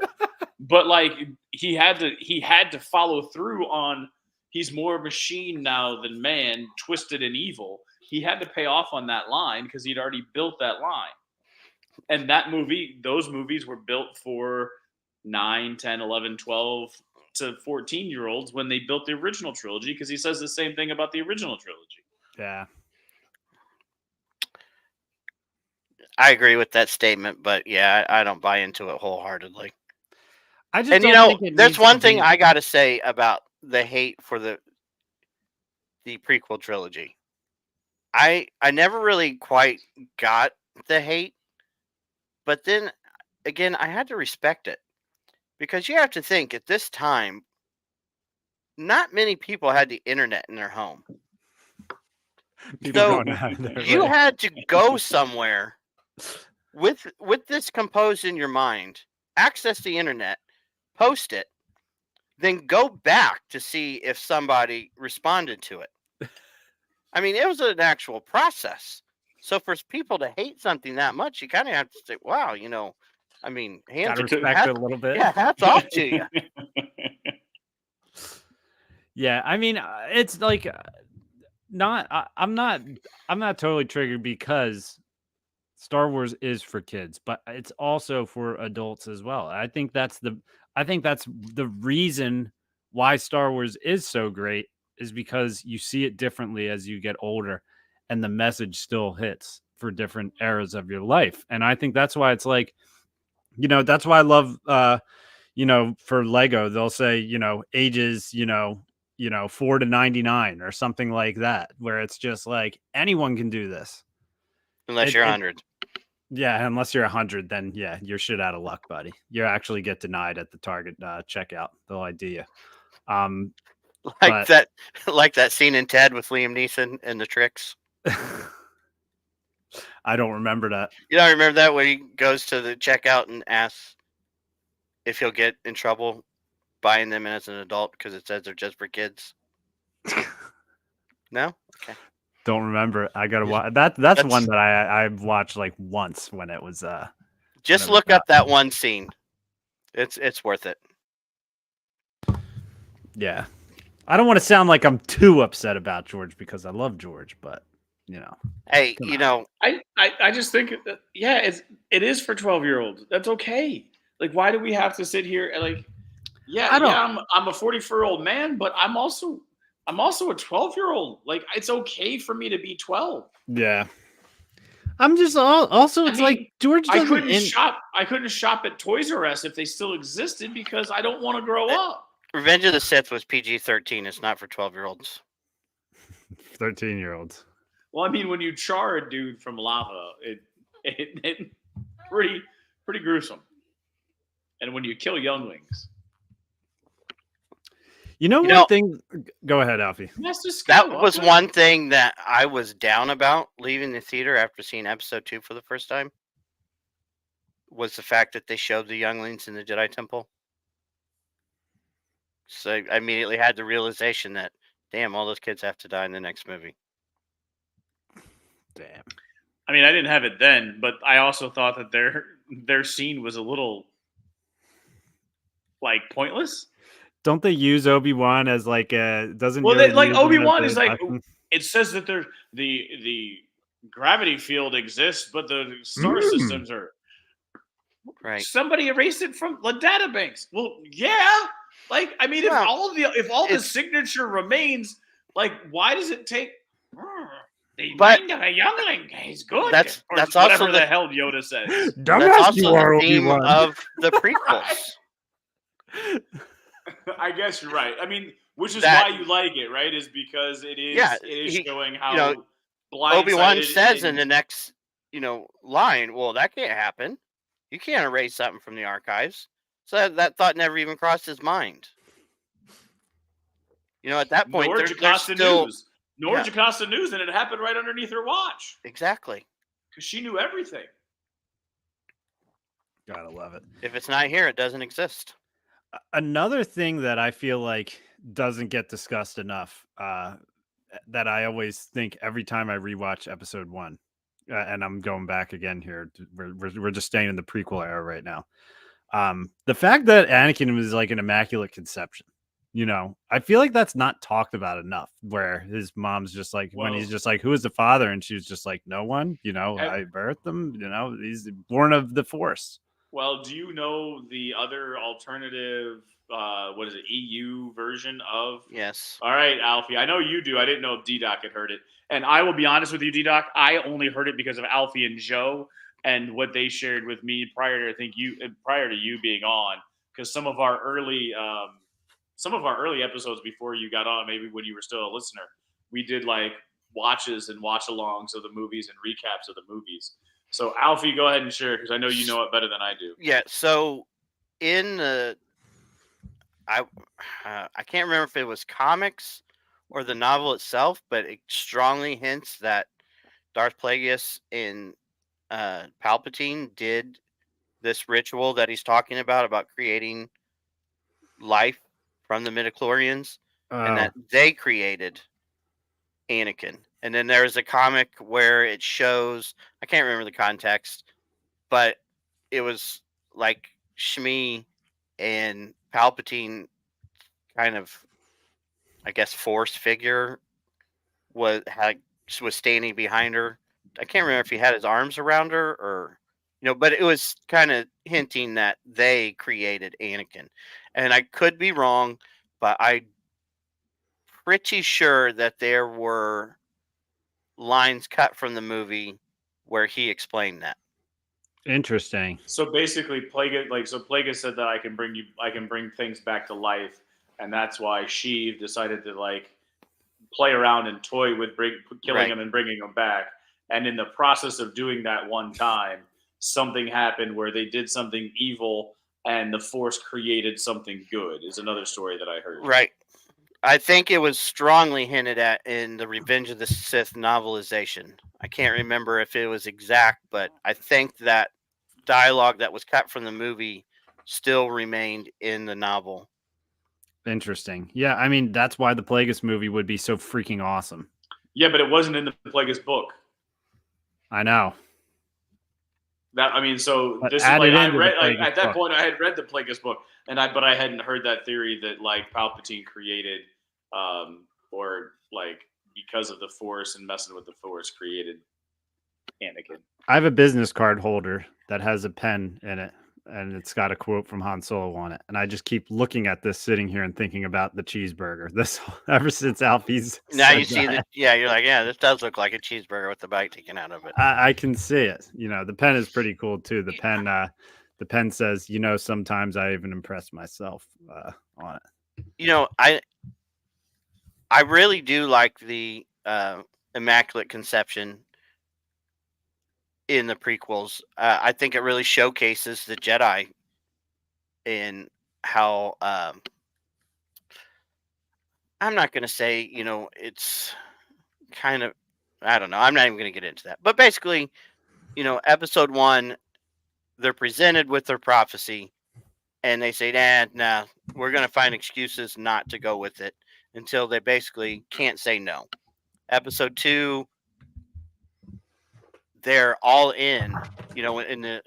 But like, he had to follow through on, he's more machine now than man, twisted and evil. He had to pay off on that line because he'd already built that line. And those movies were built for 9, 10, 11, 12 to 14-year-olds when they built the original trilogy, because he says the same thing about the original trilogy. Yeah. I agree with that statement, but yeah, I don't buy into it wholeheartedly. I just And don't think it there's needs one to thing be. I got to say about the hate for the prequel trilogy. I never really quite got the hate, but then again, I had to respect it because you have to think at this time, not many people had the internet in their home. People So going out of their you way. had to go somewhere with this composed in your mind, access the internet, post it, then go back to see if somebody responded to it. I mean, it was an actual process. So for people to hate something that much, you kind of have to say, "Wow, I mean, Gotta respect it a little bit. yeah, hats off to you." Yeah, I mean, it's like not. I'm not totally triggered because Star Wars is for kids, but it's also for adults as well. I think that's the reason why Star Wars is so great is because you see it differently as you get older and the message still hits for different eras of your life. And I think that's why it's like, that's why I love for Lego, they'll say, ages, 4 to 99 or something like that, where it's just like anyone can do this. Unless It, you're it 100. yeah, unless you're 100, then yeah, you're shit out of luck, buddy. You actually get denied at the Target checkout. They'll ID you. Like But that, like that scene in Ted with Liam Neeson and the tricks. I don't remember that. You don't remember that when he goes to the checkout and asks if he'll get in trouble buying them as an adult because it says they're just for kids? No? Okay. Don't remember. I gotta watch that. That's one That's- that I've watched like once when it was Just look up that one scene. It's worth it. Yeah. I don't want to sound like I'm too upset about George because I love George, but Hey, come on. I just think that, yeah, it is for 12-year-olds. That's okay. Like, why do we have to sit here and like, I don't. I'm a 44-year-old man, but I'm also a 12-year-old. Like, it's okay for me to be 12. Yeah. I'm just also. It's like George I doesn't. couldn't shop at Toys R Us if they still existed because I don't want to grow up. Revenge of the Sith was PG-13. It's not for 12-year-olds. 13-year-olds. Well, I mean, when you char a dude from lava, it pretty gruesome. And when you kill younglings, One thing. Go ahead, Alfie. That was one thing that I was down about leaving the theater after seeing Episode 2 for the first time. Was the fact that they showed the younglings in the Jedi Temple. So I immediately had the realization that, damn, all those kids have to die in the next movie. Damn. I mean, I didn't have it then, but I also thought that their scene was a little like pointless. Don't they use Obi-Wan as like doesn't? Well, like Obi-Wan is like lesson? It says that the gravity field exists, but the star systems are right. Somebody erased it from the databanks. Well, yeah. Like, I mean, if all the signature remains, like, why does it take the mind of a youngling is good? That's whatever also the hell Yoda says. That's also the theme of the prequels. I guess you're right. I mean, which is why you like it, right? Is because it is showing how Obi-Wan says in the next line, well, that can't happen. You can't erase something from the archives. So that thought never even crossed his mind. At that point, Nor Jocasta News, and it happened right underneath her watch. Exactly. Because she knew everything. Gotta love it. If it's not here, it doesn't exist. Another thing that I feel like doesn't get discussed enough, that I always think every time I rewatch Episode 1, and I'm going back again here. We're just staying in the prequel era right now. The fact that Anakin was like an immaculate conception, I feel like that's not talked about enough. Where his mom's just like, when he's just like, who is the father? And she was just like, no one. I birthed him. He's born of the Force. Well, do you know the other alternative? What is it? EU version of? Yes. All right, Alfie. I know you do. I didn't know if D-Doc had heard it. And I will be honest with you, D-Doc. I only heard it because of Alfie and Joe. and what they shared with me prior to you being on, because some of our early episodes before you got on, maybe when you were still a listener, we did like watches and watch alongs of the movies and recaps of the movies. So Alfie, go ahead and share, because I know you know it better than I do. Yeah. So in the I can't remember if it was comics or the novel itself, but it strongly hints that Darth Plagueis and Palpatine did this ritual that he's talking about creating life from the midichlorians, and Oh, that they created Anakin. And then there's a comic where it shows, I can't remember the context, but it was like Shmi and Palpatine kind of, I guess, force figure was standing behind her. I can't remember if he had his arms around her or but it was kind of hinting that they created Anakin. And I could be wrong, but I'm pretty sure that there were lines cut from the movie where he explained that. interesting. So basically, Plagueis said that I can bring things back to life, and that's why Sheev decided to like play around and toy with killing Right. him and bringing him back. And in the process of doing that one time, something happened where they did something evil, and the Force created something good. Is another story that I heard. Right. I think it was strongly hinted at in the Revenge of the Sith novelization. I can't remember if it was exact, but I think that dialogue that was cut from the movie still remained in the novel. Interesting. Yeah, I mean that's why the Plagueis movie would be so freaking awesome. Yeah, but it wasn't in the Plagueis book. I know. So But this is added like I into the read like Plagueis at that book. point I had read the Plagueis book, but I hadn't heard that theory that like Palpatine created, or like because of the Force and messing with the Force created Anakin. I have a business card holder that has a pen in it, and it's got a quote from Han Solo on it. And I just keep looking at this, sitting here and thinking about the cheeseburger. This ever since Alfie's Now said you see that, you're like, yeah, this does look like a cheeseburger with the bite taken out of it. I can see it. The pen is pretty cool too. The pen says, sometimes I even impress myself on it. I really do like the Immaculate Conception in the prequels. I think it really showcases the Jedi in how I'm not going to say, it's kind of, I don't know. I'm not even going to get into that. But basically, episode 1, they're presented with their prophecy and they say, nah, we're going to find excuses not to go with it until they basically can't say no. Episode 2, they're all in the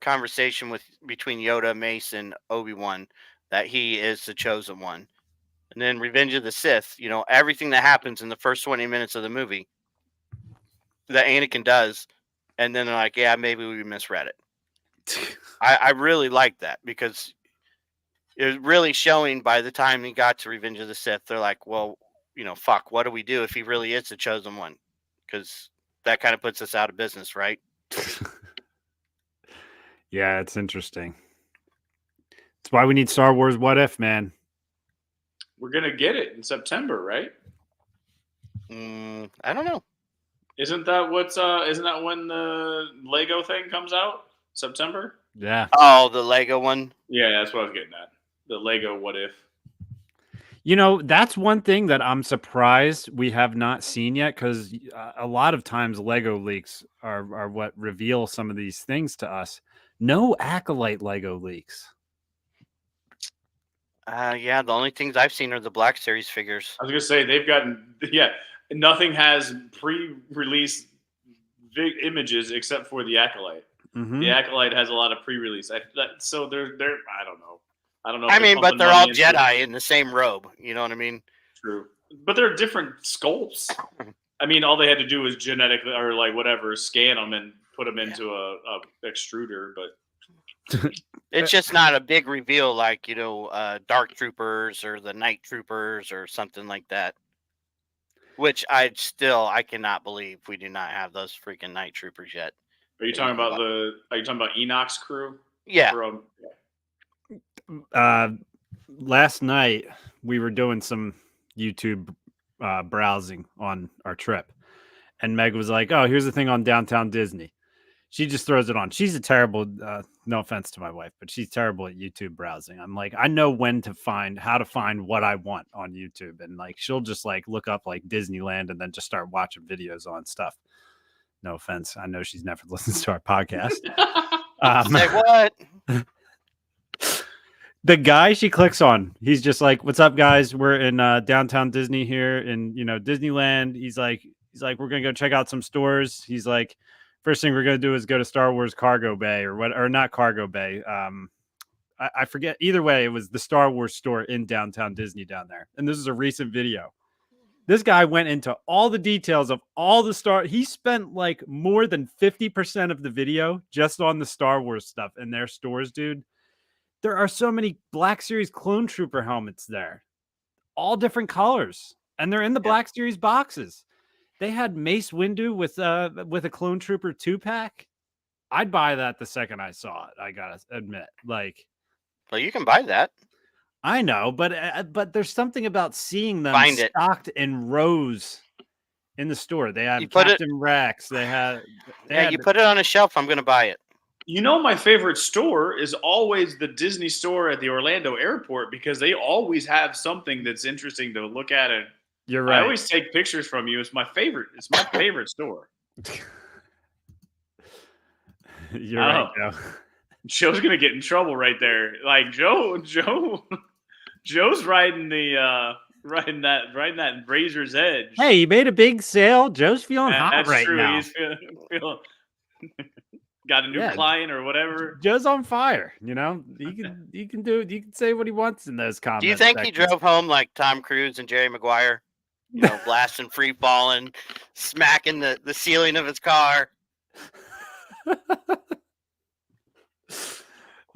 conversation between Yoda, Mace, and Obi-Wan, that he is the chosen one. And then Revenge of the Sith, everything that happens in the first 20 minutes of the movie that Anakin does, and then they're like, yeah, maybe we misread it. I really like that, because it was really showing by the time he got to Revenge of the Sith, they're like, well, fuck, what do we do if he really is the chosen one? Because that kind of puts us out of business, right? Yeah, it's interesting. That's why we need Star Wars What If, man. We're gonna get it in September, right? I don't know. Isn't that when the Lego thing comes out? September? Yeah. Oh, the Lego one? Yeah, that's what I was getting at. The Lego What If. That's one thing that I'm surprised we have not seen yet, because a lot of times Lego leaks are what reveal some of these things to us. No Acolyte Lego leaks. Yeah, the only things I've seen are the Black Series figures. I was gonna say they've gotten nothing has pre-release images except for the Acolyte. Mm-hmm. The Acolyte has a lot of pre-release. So they're I don't know. I don't know. I mean, but they're all Jedi in the same robe. You know what I mean? True, but they're different sculpts. I mean, all they had to do was genetically or like whatever scan them and put them into a extruder. But it's just not a big reveal like Dark Troopers or the Night Troopers or something like that. Which I cannot believe we do not have those freaking Night Troopers yet. Are you talking about Enoch's crew? Yeah. From Last night we were doing some YouTube browsing on our trip, and Meg was like, "Oh, here's the thing on Downtown Disney." She just throws it on. She's a terrible, no offense to my wife, but she's terrible at YouTube browsing. I'm like, I know how to find what I want on YouTube. And like, she'll just like look up like Disneyland and then just start watching videos on stuff. No offense. I know she's never listens to our podcast. Say what? The guy she clicks on, he's just like, "What's up, guys? We're in downtown Disney here in Disneyland." He's like, "We're gonna go check out some stores." He's like, "First thing we're gonna do is go to Star Wars Cargo Bay or not Cargo Bay. I forget. Either way, it was the Star Wars store in downtown Disney down there." And this is a recent video. This guy went into all the details of all the He spent like more than 50% of the video just on the Star Wars stuff in their stores, dude. There are so many Black Series Clone Trooper helmets there, all different colors, and they're in the Black Series boxes. They had Mace Windu with a Clone Trooper 2-pack. I'd buy that the second I saw it. I gotta admit, like, Well, you can buy that. I know, but there's something about seeing them Find it. stocked in rows in the store. They had You put Captain Rex. They had you put it on a shelf. I'm going to buy it. You know, my favorite store is always the Disney store at the Orlando airport because they always have something that's interesting to look at. And You're right. I always take pictures from you. It's my favorite. It's my favorite store. You're right, Joe. Joe's gonna get in trouble right there. Like Joe's riding that razor's edge. Hey, he made a big sale. Joe's feeling hot That's right true. now. He's feeling got a new client or whatever. Joe's on fire. You know, he can say what he wants in those comments. Do you think he drove home like Tom Cruise and Jerry Maguire? You know, blasting, free falling, smacking the ceiling of his car.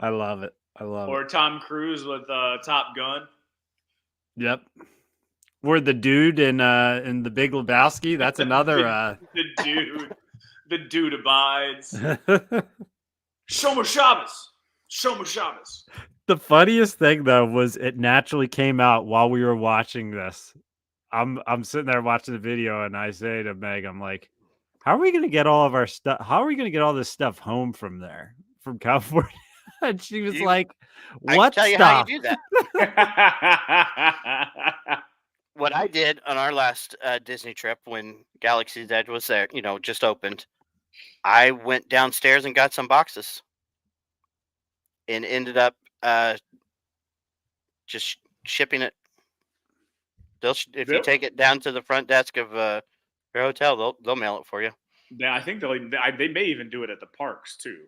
I love it. Or Tom Cruise with Top Gun. Yep. Or the dude in the Big Lebowski. That's another. The dude abides. Shomer Shabbos. Shomer Shabbos. The funniest thing though was it naturally came out while we were watching this. I'm sitting there watching the video and I say to Meg, I'm like, "How are we gonna get all of our stuff? How are we gonna get all this stuff home from California?" And she was like, "What I can tell stuff?" you how you do that. What I did on our last Disney trip when Galaxy's Edge was there, just opened, I went downstairs and got some boxes and ended up just shipping it. If you take it down to the front desk of your hotel, they'll mail it for you. Yeah, I think they may even do it at the parks too.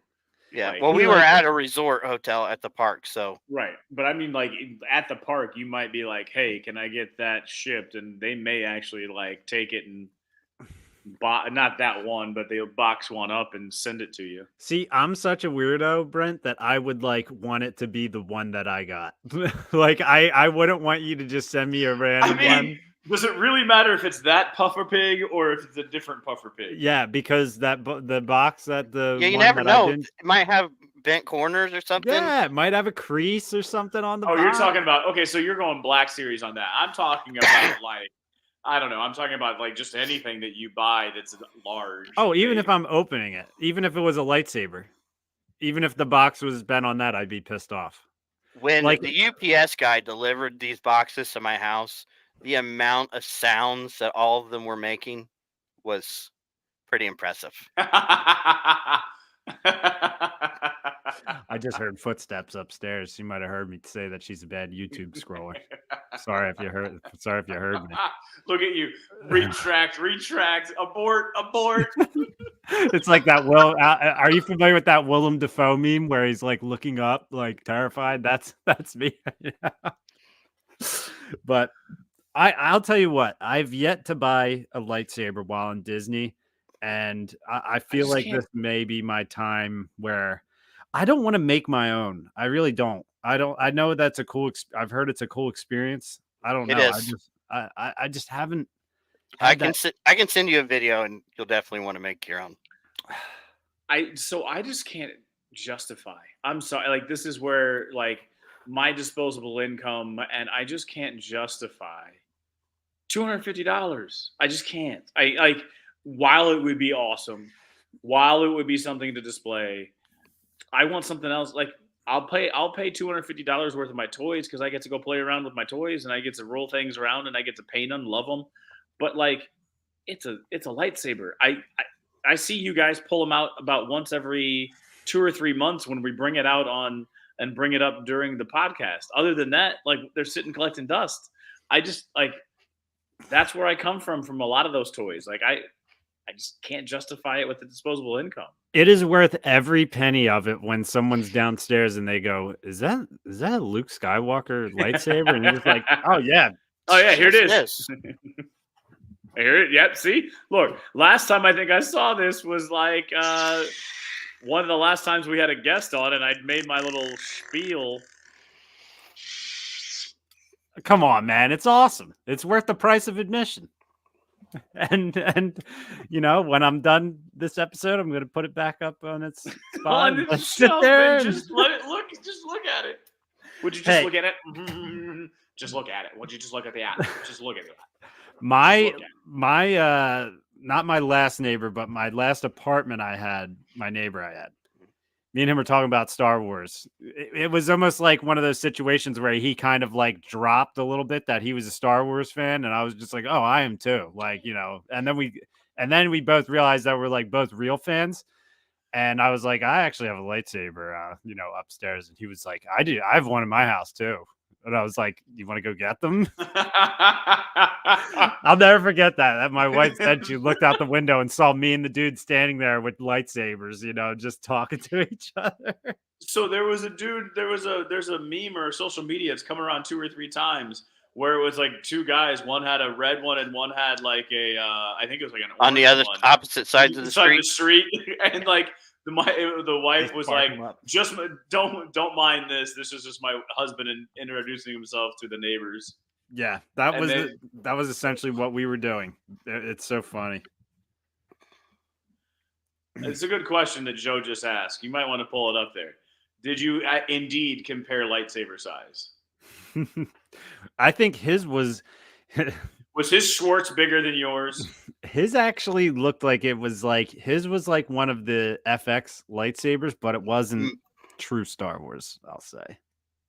Yeah, well, we were at a resort hotel at the park, so right. But I mean, like at the park, you might be like, "Hey, can I get that shipped?" And they may actually like take it and not that one, but they'll box one up and send it to you. See, I'm such a weirdo, Brent, that I would like want it to be the one that I got. Like I wouldn't want you to just send me a random one. Does it really matter if it's that puffer pig or if it's a different puffer pig? Yeah, because the box that you never know. It might have bent corners or something. Yeah, it might have a crease or something on the box. You're talking about, okay, so you're going Black Series on that. I'm talking about like, I don't know. I'm talking about like just anything that you buy that's large. Oh, even if I'm opening it, even if it was a lightsaber, even if the box was bent on that, I'd be pissed off. When the UPS guy delivered these boxes to my house, the amount of sounds that all of them were making was pretty impressive. I just heard footsteps upstairs. She might have heard me say that she's a bad YouTube scroller. Sorry if you heard me. Look at you. Retract, abort. It's like that. Are you familiar with that Willem Dafoe meme where he's like looking up, like terrified? That's me. But I'll tell you what, I've yet to buy a lightsaber while in Disney, and I feel like this may be my time where I don't want to make my own. I really don't. I know that's a cool. I've heard it's a cool experience. I don't know. It is. I just haven't. I can send you a video, and you'll definitely want to make your own. I just can't justify. I'm sorry. Like this is where like my disposable income, and I just can't justify $250. I just can't. I like while it would be awesome, while it would be something to display, I want something else. Like I'll pay $250 worth of my toys because I get to go play around with my toys and I get to roll things around and I get to paint them, love them. But like it's a lightsaber. I see you guys pull them out about once every 2 or 3 months when we bring it out on and bring it up during the podcast. Other than that, like they're sitting collecting dust. I just like that's where I come from a lot of those toys. Like I just can't justify it with the disposable income. It is worth every penny of it when someo's downstairs and they go, "Is that a Luke Skywalker lightsaber?" And you're just like, "Oh yeah, Oh yeah, here it is. Yes. Here it. Yep. See, look. Last time I think I saw this was like one of the last times we had a guest on, and I'd made my little spiel. come on, man, it's awesome. It's worth the price of admission." And you know, when I'm done this episode, I'm gonna put it back up on its spot. On and the just sit shelf there and and- just look at it. Would you just Hey. look at it? Just look at it. Would you just look at the app? Just look at it. my Just look at it. my not my last neighbor, but my last apartment I had, my neighbor I had. Me and him were talking about Star Wars. It was almost like one of those situations where he kind of like dropped a little bit that he was a Star Wars fan, and I was just like, "Oh, I am too." Like, you know, and then we both realized that we're like both real fans. And I was like, "I actually have a lightsaber, you know, upstairs." And he was like, "I do. I have one in my house too." And I was like, "You want to go get them?" I'll never forget that my wife said she looked out the window and saw me and the dude standing there with lightsabers, you know, just talking to each other. So there was a dude. There's a meme or social media. It's come around 2 or 3 times where it was like two guys. One had a red one and one had like a I think it was like an On the orange other one. opposite sides of the Side street. and like the wife Just was spark like, 'em up. just don't mind this. This is just my husband introducing himself to the neighbors. Yeah, that And was then- that was essentially what we were doing. It's so funny. It's a good question that Joe just asked. You might want to pull it up there. Did you indeed compare lightsaber size? I think his was Was his Schwartz bigger than yours? his actually looked like it was like his was like one of the FX lightsabers, but it wasn't true Star Wars, I'll say.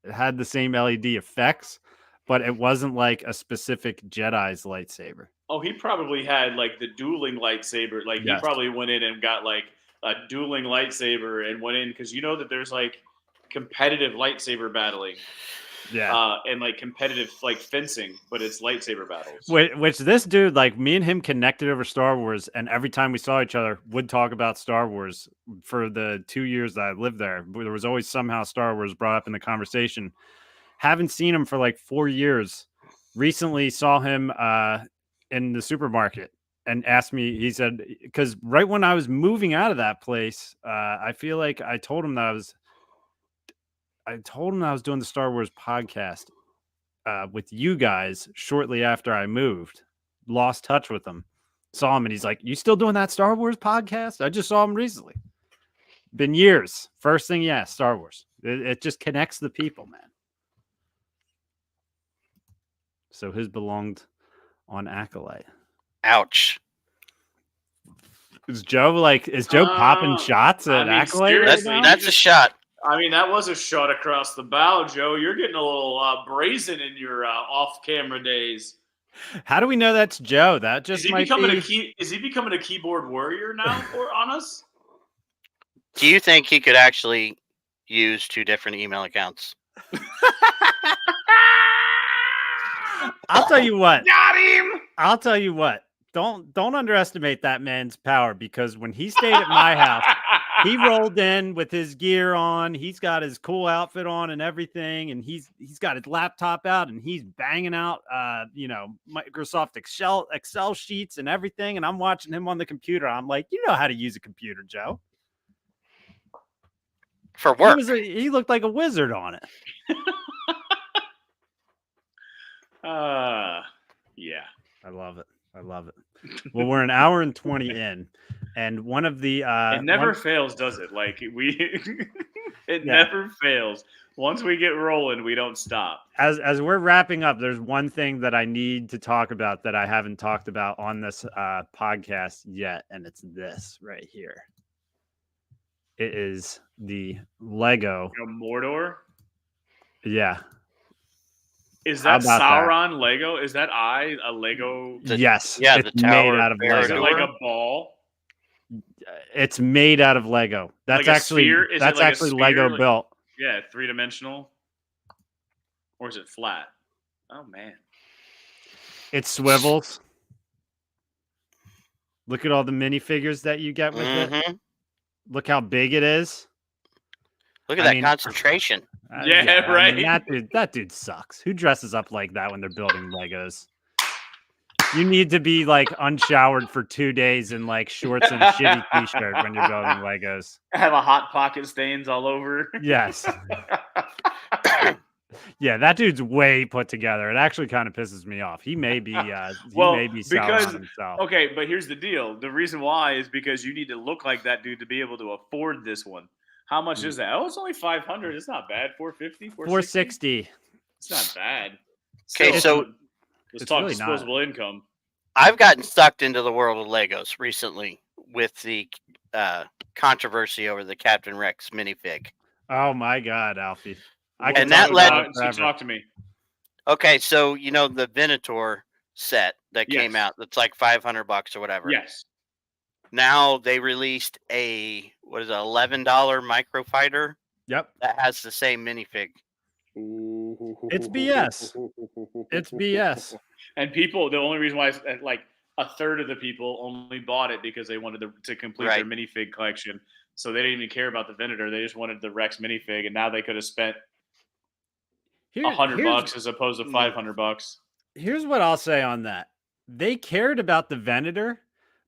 It had the same LED effects, but it wasn't like a specific Jedi's lightsaber. Oh, he probably had like the dueling lightsaber. Like Yes. he probably went in and got like a dueling lightsaber and went in because you know that there's like competitive lightsaber battling. Yeah. And like competitive like fencing, but it's lightsaber battles. Which this dude, like me and him connected over Star Wars, and every time we saw each other, would talk about Star Wars for the 2 years that I lived there. There was always somehow Star Wars brought up in the conversation. Haven't seen him for like 4 years. Recently saw him in the supermarket and asked me, he said, because right when I was moving out of that place, I feel like I told him that I was doing the Star Wars podcast with you guys shortly after I moved. Lost touch with him. Saw him and he's like, "You still doing that Star Wars podcast? I just saw him recently." Been years. First thing, yeah, Star Wars. It just connects the people, man. So his belonged on Acolyte. Ouch. Is Joe popping shots at Acolyte right seriously, now? That's a shot. I mean, that was a shot across the bow, Joe. You're getting a little brazen in your off-camera days. How do we know that's Joe? That just Is he might becoming be... Is he becoming a keyboard warrior now on us? Do you think he could actually use 2 different email accounts? I'll tell you what. Got him. I'll tell you what. Don't underestimate that man's power, because when he stayed at my house, he rolled in with his gear on. He's got his cool outfit on and everything, and he's got his laptop out and he's banging out Microsoft Excel sheets and everything. And I'm watching him on the computer. I'm like, you know how to use a computer, Joe. For work. He looked like a wizard on it. Yeah. I love it. Well, we're an hour and 20 in. And one of the It never fails, does it? Like it Yeah. never fails. Once we get rolling, we don't stop. as we're wrapping up, there's one thing that I need to talk about that I haven't talked about on this podcast yet, and it's this right here. It is the Lego. Mordor. Yeah. Is How that about that? Sauron Lego? Is that a Lego? Yes. Yeah, it's the Tower made of out of Barad-dûr. Is it Lego. like a ball? It's made out of Lego. That's Like a actually sphere? Is it that's like a actually sphere? Lego Like- built. Yeah, 3-dimensional. Or is it flat? Oh man. It swivels. Look at all the minifigures that you get with it. Mhm. Look how big it is. Look at I that mean- concentration. Yeah, right. that dude sucks. Who dresses up like that when they're building Legos? You need to be like unshowered for 2 days in like shorts and a shitty t-shirt when you're building Legos. Have a hot pocket stains all over. Yes. Yeah, that dude's way put together. It actually kind of pisses me off. He may be Well, Sauron because- himself. Okay, but here's the deal. The reason why is because you need to look like that dude to be able to afford this one. How much is that? Oh, it's only 500. It's not bad. 450, 460. It's not bad. Okay, Still, so let's it's talk really not. disposable income. I've gotten sucked into the world of Legos recently with the controversy over the Captain Rex minifig. Oh my god, Alfie. And that So led- talk to me. Okay, so you know the Venator set that came Yes. out that's like $500 or whatever. Yes. Now they released a $11 microfighter Yep. that has the same minifig. It's BS. It's BS. And people, the only reason why it's like a third of the people only bought it because they wanted to complete their Right. minifig collection. So they didn't even care about the Venator. They just wanted the Rex minifig, and now they could have spent $100 as opposed to $500. Here's what I'll say on that. They cared about the Venator,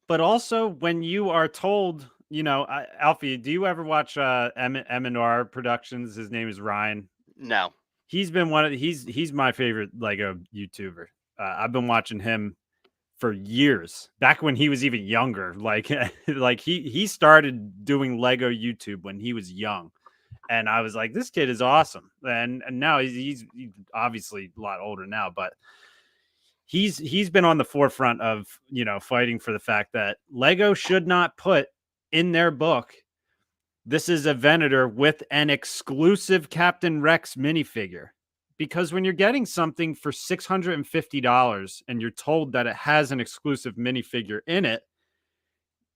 but also when you are told, Alfie, do you ever watch M&R Productions? His name is Ryan. No. He's been he's my favorite Lego YouTuber. I've been watching him for years, back when he was even younger. Like he started doing Lego YouTube when he was young. And I was like, this kid is awesome. And now he's obviously a lot older now, but he's been on the forefront of, fighting for the fact that Lego should not put in their book, this is a Venator with an exclusive Captain Rex minifigure. Because when you're getting something for $650 and you're told that it has an exclusive minifigure in it,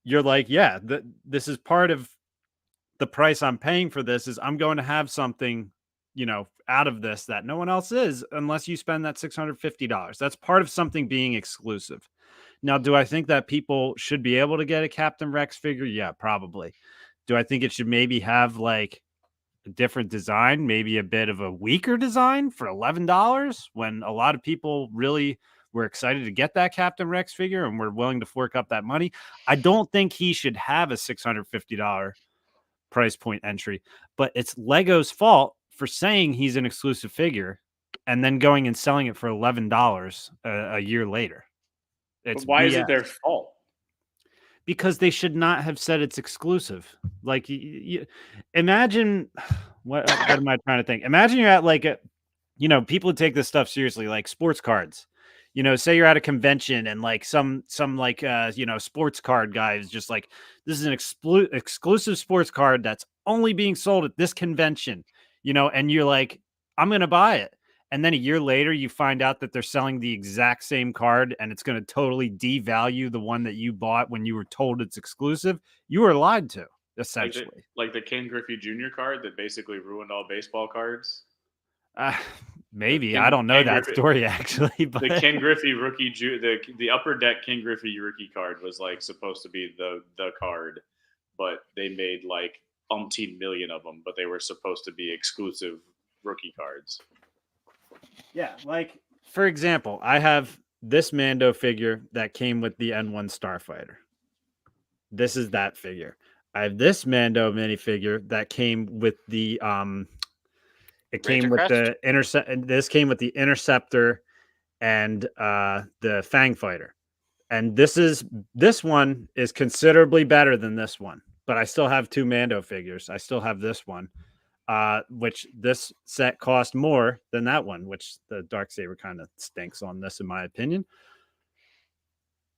you're like, yeah, this is part of the price I'm paying for this. Is I'm going to have something, out of this that no one else is unless you spend that $650. That's part of something being exclusive. Now, do I think that people should be able to get a Captain Rex figure? Yeah, probably. Do I think it should maybe have like a different design, maybe a bit of a weaker design for $11 when a lot of people really were excited to get that Captain Rex figure and were willing to fork up that money? I don't think he should have a $650 price point entry, but it's Lego's fault for saying he's an exclusive figure and then going and selling it for $11 a year later. It's But why is BS. it their fault? Because they should not have said it's exclusive. Like, imagine what am I trying to think? Imagine you're at like people who take this stuff seriously, like sports cards. Say you're at a convention and like some like sports card guy is just like, this is an exclusive sports card that's only being sold at this convention, and you're like, I'm gonna buy it. And then a year later, you find out that they're selling the exact same card and it's going to totally devalue the one that you bought when you were told it's exclusive. You were lied to, essentially. Like the Ken Griffey Jr. card that basically ruined all baseball cards. Maybe. Ken- I don't know Ken that Griffey- story, actually. But The Ken Griffey rookie, the upper deck Ken Griffey rookie card was like supposed to be the card, but they made like umpteen million of them, but they were supposed to be exclusive rookie cards. yeah, like, for example, I have this Mando figure that came with the N1 Starfighter. This is that figure. I have this Mando minifigure that came with the it came with the Interceptor. This came with the Interceptor and the Fang Fighter. And this one is considerably better than this one, but I still have 2 Mando figures. I still have this one, which this set cost more than that one, which the Darksaber kind of stinks on this, in my opinion.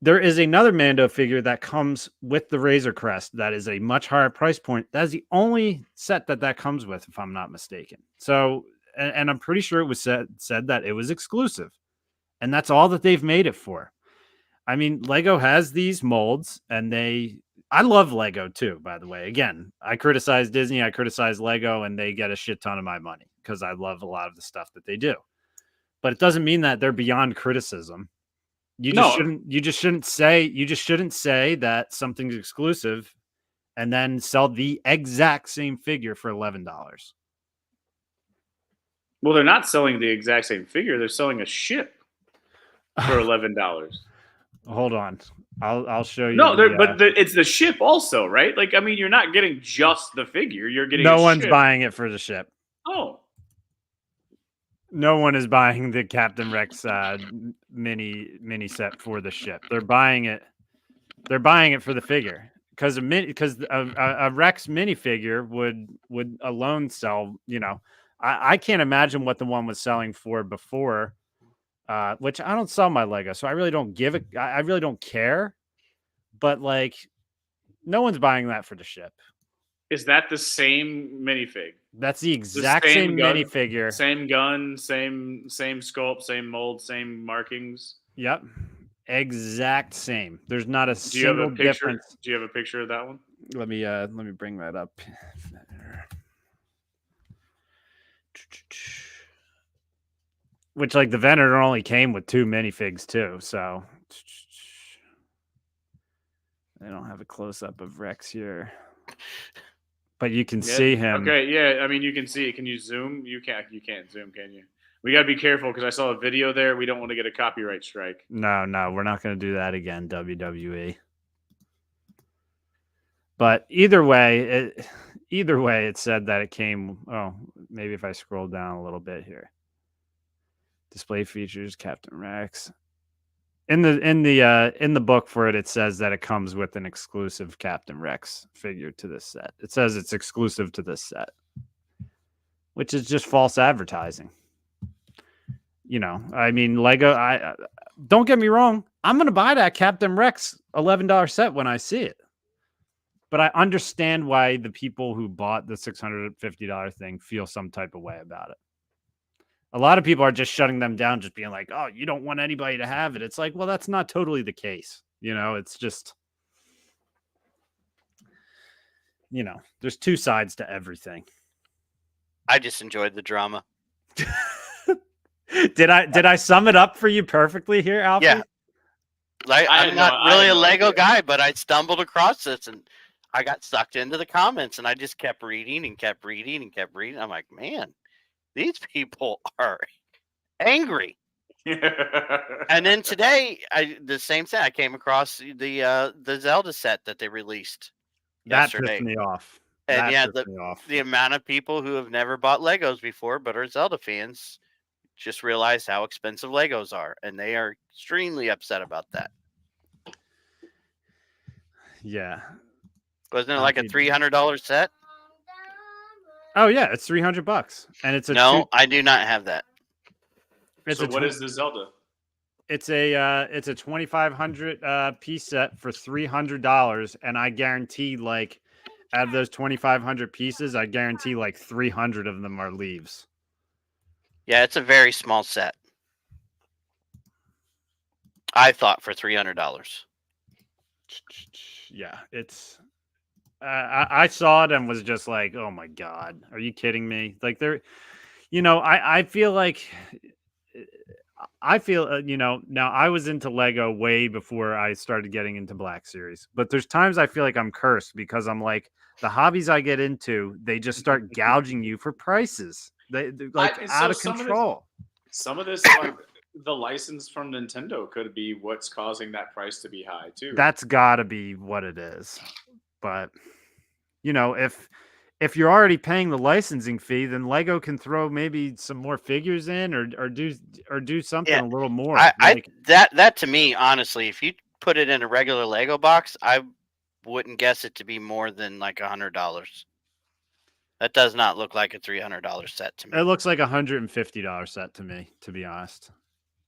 There is another Mando figure that comes with the Razor Crest that is a much higher price point. That is the only set that comes with, if I'm not mistaken. So, and I'm pretty sure it was said that it was exclusive, and that's all that they've made it for. I mean, Lego has these molds, and I love Lego too, by the way. Again, I criticize Disney, I criticize Lego, and they get a shit ton of my money because I love a lot of the stuff that they do. But it doesn't mean that they're beyond criticism. You just shouldn't say that something's exclusive and then sell the exact same figure for $11. Well, they're not selling the exact same figure. They're selling a ship for $11. Hold on. I'll show you. No, it's the ship also, right? Like, I mean, you're not getting just the figure. You're getting no one's buying it for the ship. Oh. No one is buying the Captain Rex mini set for the ship. They're buying it for the figure because a Rex minifigure would alone sell. I can't imagine what the one was selling for before. Which I don't sell my Lego, so I really don't give it. I really don't care. But like, no one's buying that for the ship. Is that the same minifig? That's the exact same minifigure. Same gun, same sculpt, same mold, same markings. Yep. Exact same. There's not a single difference. Do you have a picture of that one? Let me bring that up. Which, like, the Venator only came with 2 minifigs too, so I don't have a close up of Rex here. But you can see him. Okay, yeah. I mean, you can see it. Can you zoom? You can't zoom, can you? We got to be careful because I saw a video there. We don't want to get a copyright strike. No, we're not going to do that again, WWE. But either way, it said that it came. Oh, maybe if I scroll down a little bit here. Display features, Captain Rex. In the book for it says that it comes with an exclusive Captain Rex figure to this set. It says it's exclusive to this set, which is just false advertising. I mean, Lego. I don't get me wrong. I'm gonna buy that Captain Rex $11 set when I see it, but I understand why the people who bought the $650 thing feel some type of way about it. A lot of people are just shutting them down, just being like, oh, you don't want anybody to have it. It's like, well, that's not totally the case. It's just, there's 2 sides to everything. I just enjoyed the drama. Did I sum it up for you perfectly here, Alfie? Yeah. I'm not really a Lego guy, but I stumbled across this and I got sucked into the comments and I just kept reading and kept reading and kept reading. I'm like, man, these people are angry. And then today, the same thing. I came across the Zelda set that they released yesterday. That pissed me off. And the amount of people who have never bought Legos before but are Zelda fans just realized how expensive Legos are, and they are extremely upset about that. Yeah. Wasn't it like a $300 set? Oh yeah, it's $300, and it's I do not have that. What is the Zelda? It's a 2,500 piece set for $300, and I guarantee, like, out of those 2,500 pieces, I guarantee like 300 of them are leaves. Yeah, it's a very small set. I thought for $300. Yeah, it's. I saw it and was just like, oh my God, are you kidding me? Like, I feel like, now I was into Lego way before I started getting into Black Series, but there's times I feel like I'm cursed because I'm like, the hobbies I get into, they just start gouging you for prices. They're like out of control. Some of this, the license from Nintendo could be what's causing that price to be high too. That's gotta be what it is. But, if you're already paying the licensing fee, then Lego can throw maybe some more figures in or do something a little more. That to me, honestly, if you put it in a regular Lego box, I wouldn't guess it to be more than like $100. That does not look like a $300 set to me. It looks like $150 set to me, to be honest.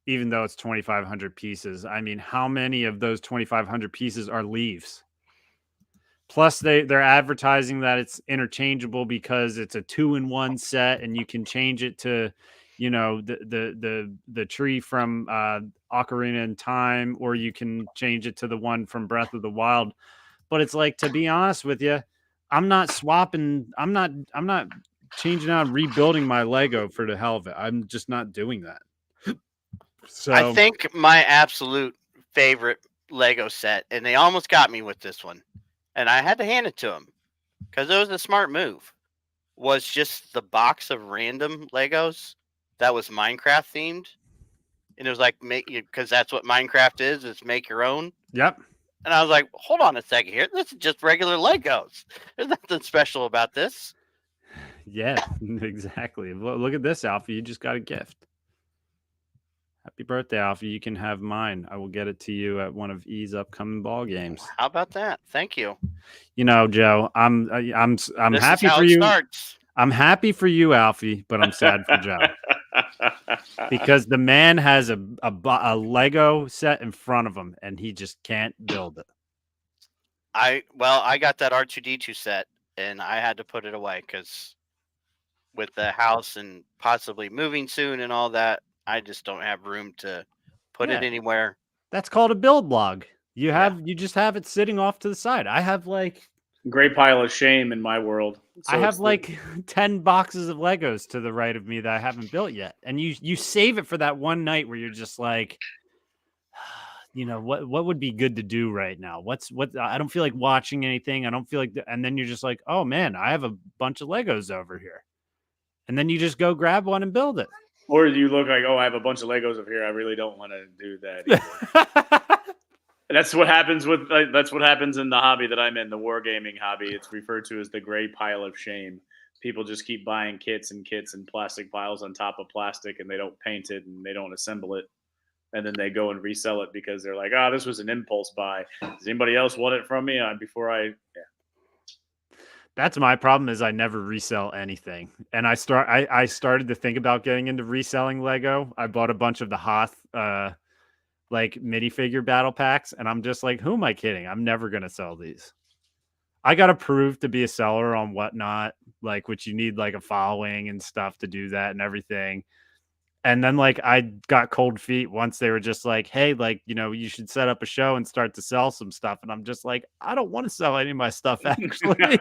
Even though it's 2,500 pieces. I mean, how many of those 2,500 pieces are leaves? Plus, they're advertising that it's interchangeable because it's a 2-in-1 set, and you can change it to, the tree from Ocarina in Time, or you can change it to the one from Breath of the Wild. But it's like, to be honest with you, I'm not swapping. I'm not changing out and rebuilding my Lego for the hell of it. I'm just not doing that. So I think my absolute favorite Lego set, and they almost got me with this one, and I had to hand it to them because it was a smart move, was just the box of random Legos that was Minecraft themed. And it was like, because that's what Minecraft is, it's make your own. Yep. And I was like, hold on a second here. This is just regular Legos. There's nothing special about this. Yeah, exactly. Look at this, Alfie. You just got a gift. Happy birthday, Alfie. You can have mine. I will get it to you at one of E's upcoming ball games. How about that? Thank you. Joe, I'm This happy is how for it you. Starts. I'm happy for you, Alfie, but I'm sad for Joe. Because the man has a Lego set in front of him, and he just can't build it. I got that R2D2 set, and I had to put it away because with the house and possibly moving soon and all that, I just don't have room to put it anywhere. That's called a build log. You just have it sitting off to the side. I have like great pile of shame in my world. So I have like 10 boxes of Legos to the right of me that I haven't built yet. And you save it for that one night where you're just like, what would be good to do right now? What I don't feel like watching anything. I don't feel like, and then you're just like, oh man, I have a bunch of Legos over here. And then you just go grab one and build it. Or you look like, oh, I have a bunch of Legos over here. I really don't want to do that. That's what happens that's what happens in the hobby that I'm in, the wargaming hobby. It's referred to as the gray pile of shame. People just keep buying kits and plastic piles on top of plastic, and they don't paint it and they don't assemble it. And then they go and resell it because they're like, this was an impulse buy. Does anybody else want it from me That's my problem, is I never resell anything. And I started to think about getting into reselling Lego. I bought a bunch of the Hoth like minifigure battle packs, and I'm just like, who am I kidding? I'm never gonna sell these. I got approved to be a seller on Whatnot, like, which you need like a following and stuff to do that and everything. And then like I got cold feet once they were just like, hey, like, you should set up a show and start to sell some stuff. And I'm just like, I don't want to sell any of my stuff, actually.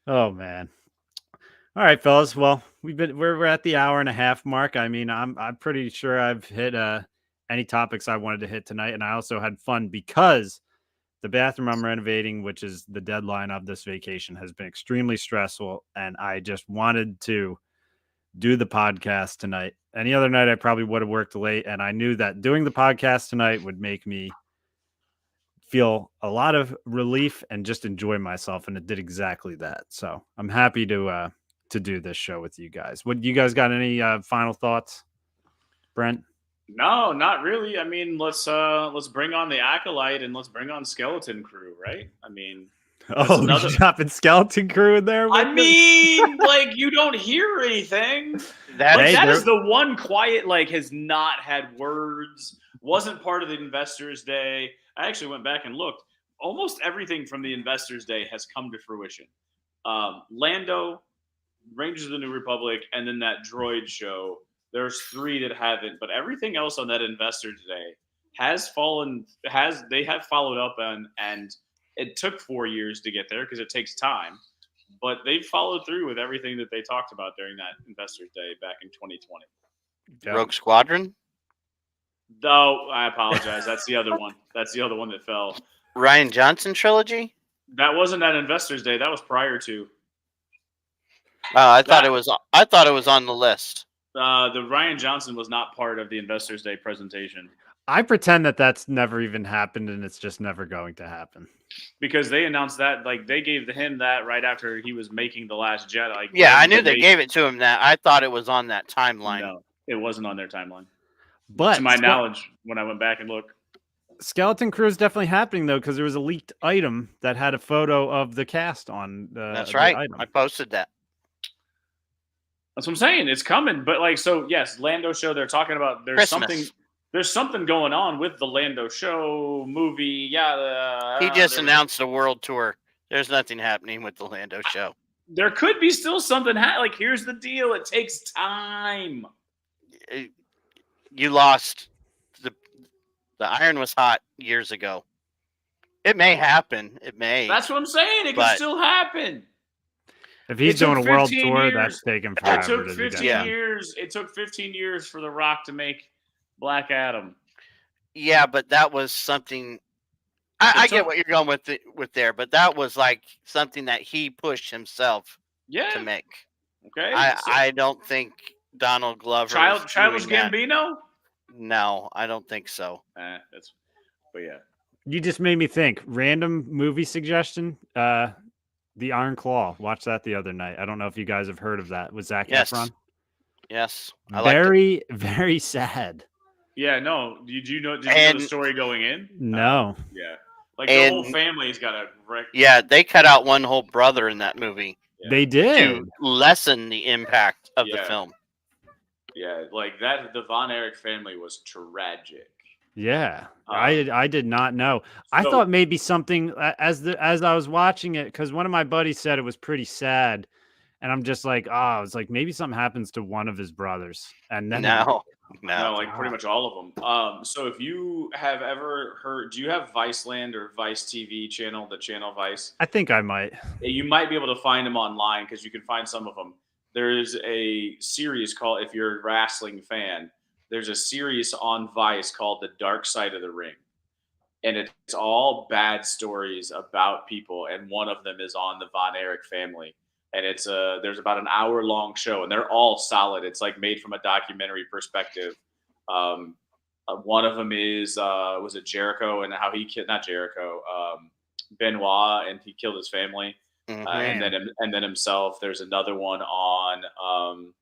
Oh man. All right, fellas. Well, we're at the hour and a half mark. I mean, I'm pretty sure I've hit any topics I wanted to hit tonight, and I also had fun because the bathroom I'm renovating, which is the deadline of this vacation, has been extremely stressful, and I just wanted to do the podcast tonight. Any other night, I probably would have worked late, and I knew that doing the podcast tonight would make me feel a lot of relief and just enjoy myself, and it did exactly that. So I'm happy to do this show with you guys. What you guys got? Any final thoughts, Brent? No, not really. I mean, let's bring on the Acolyte and let's bring on Skeleton Crew, right? I mean, you dropping Skeleton Crew in there? I mean, like, you don't hear anything. That is the one quiet, like, has not had words, wasn't part of the Investors Day. I actually went back and looked. Almost everything from the Investors Day has come to fruition. Lando, Rangers of the New Republic, and then that droid show. There's 3 that haven't, but everything else on that Investors Day they have followed up on, and it took 4 years to get there because it takes time, but they followed through with everything that they talked about during that Investors Day back in 2020. Rogue Squadron? No, I apologize. That's the other one. That's the other one that fell. Rian Johnson trilogy? That wasn't at Investors Day. That was prior to. I thought it was on the list. The Rian Johnson was not part of the Investors Day presentation. I pretend that that's never even happened, and it's just never going to happen. Because they announced that, like, they gave him that right after he was making The Last Jedi. Yeah, I knew they gave it to him. That I thought it was on that timeline. No, it wasn't on their timeline. But to my knowledge, when I went back and looked. Skeleton Crew is definitely happening though, because there was a leaked item that had a photo of the cast on That's the right. item. I posted that. That's what I'm saying. It's coming, but like, so yes, Lando show. They're talking about there's Christmas. something going on with the Lando show movie. Yeah, He just announced a world tour. There's nothing happening with the Lando show. there could be still something. Like, here's the deal: it takes time. You lost. The iron was hot years ago. It may happen. It may. That's what I'm saying. It could still happen. If he's doing a world tour, that's taking forever. It took 15 years. It took 15 years for The Rock to make Black Adam. Yeah, but that was something. I get what you're going with there, but that was like something that he pushed himself to make. Okay. I don't think Donald Glover. Childish Gambino? No, I don't think so. But yeah. You just made me think. Random movie suggestion. The Iron Claw. Watched that the other night. I don't know if you guys have heard of that. With Zac Efron. Yes. Very, very sad. Yeah, no. Did you know the story going in? No. Yeah. Like the whole family's got a wreck. Yeah, they cut out one whole brother in that movie. Yeah. They did. To lessen the impact of the film. Yeah, like that. The Von Erich family was tragic. Yeah, I did not know. I thought maybe something as I was watching it, because one of my buddies said it was pretty sad, and I'm just like, I was like, maybe something happens to one of his brothers, and then no, like pretty much all of them. So if you have ever heard, do you have Viceland or Vice TV channel, the channel Vice? I think I might. You might be able to find them online because you can find some of them. There's a series called, if you're a wrestling fan, there's a series on Vice called The Dark Side of the Ring. And it's all bad stories about people. And one of them is on the Von Erich family. And there's about an hour-long show, and they're all solid. It's like made from a documentary perspective. One of them is, was it Jericho and how he killed, not Jericho, Benoit, and he killed his family. And then himself. There's another one on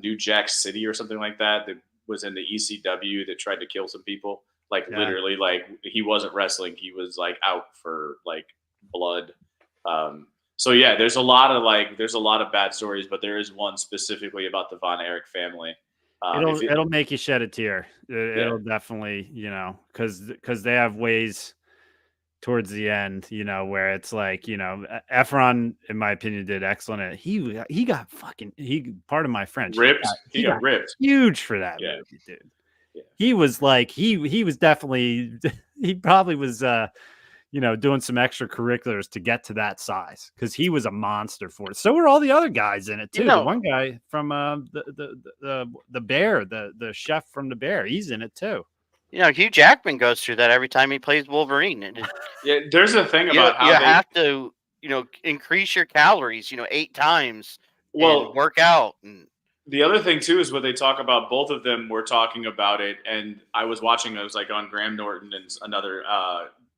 New Jack City or something like that was in the ECW that tried to kill some people. Literally, like he wasn't wrestling, he was like out for like blood. So yeah, there's a lot of bad stories, but there is one specifically about the Von Erich family. It'll make you shed a tear. It'll definitely, because they have ways towards the end, where it's like, Efron, in my opinion, did excellent. He got pardon my French, ripped. He got ripped huge for that movie, dude. Yeah. He was like, he was definitely, he probably was, doing some extracurriculars to get to that size, because he was a monster for it. So were all the other guys in it too. The one guy from the Bear, the chef from the Bear, he's in it too. Hugh Jackman goes through that every time he plays Wolverine. Yeah, there's a thing about how you have to, increase your calories, 8 times. And work out. And the other thing too is what they talk about. Both of them were talking about it, and I was watching. I was like on Graham Norton and another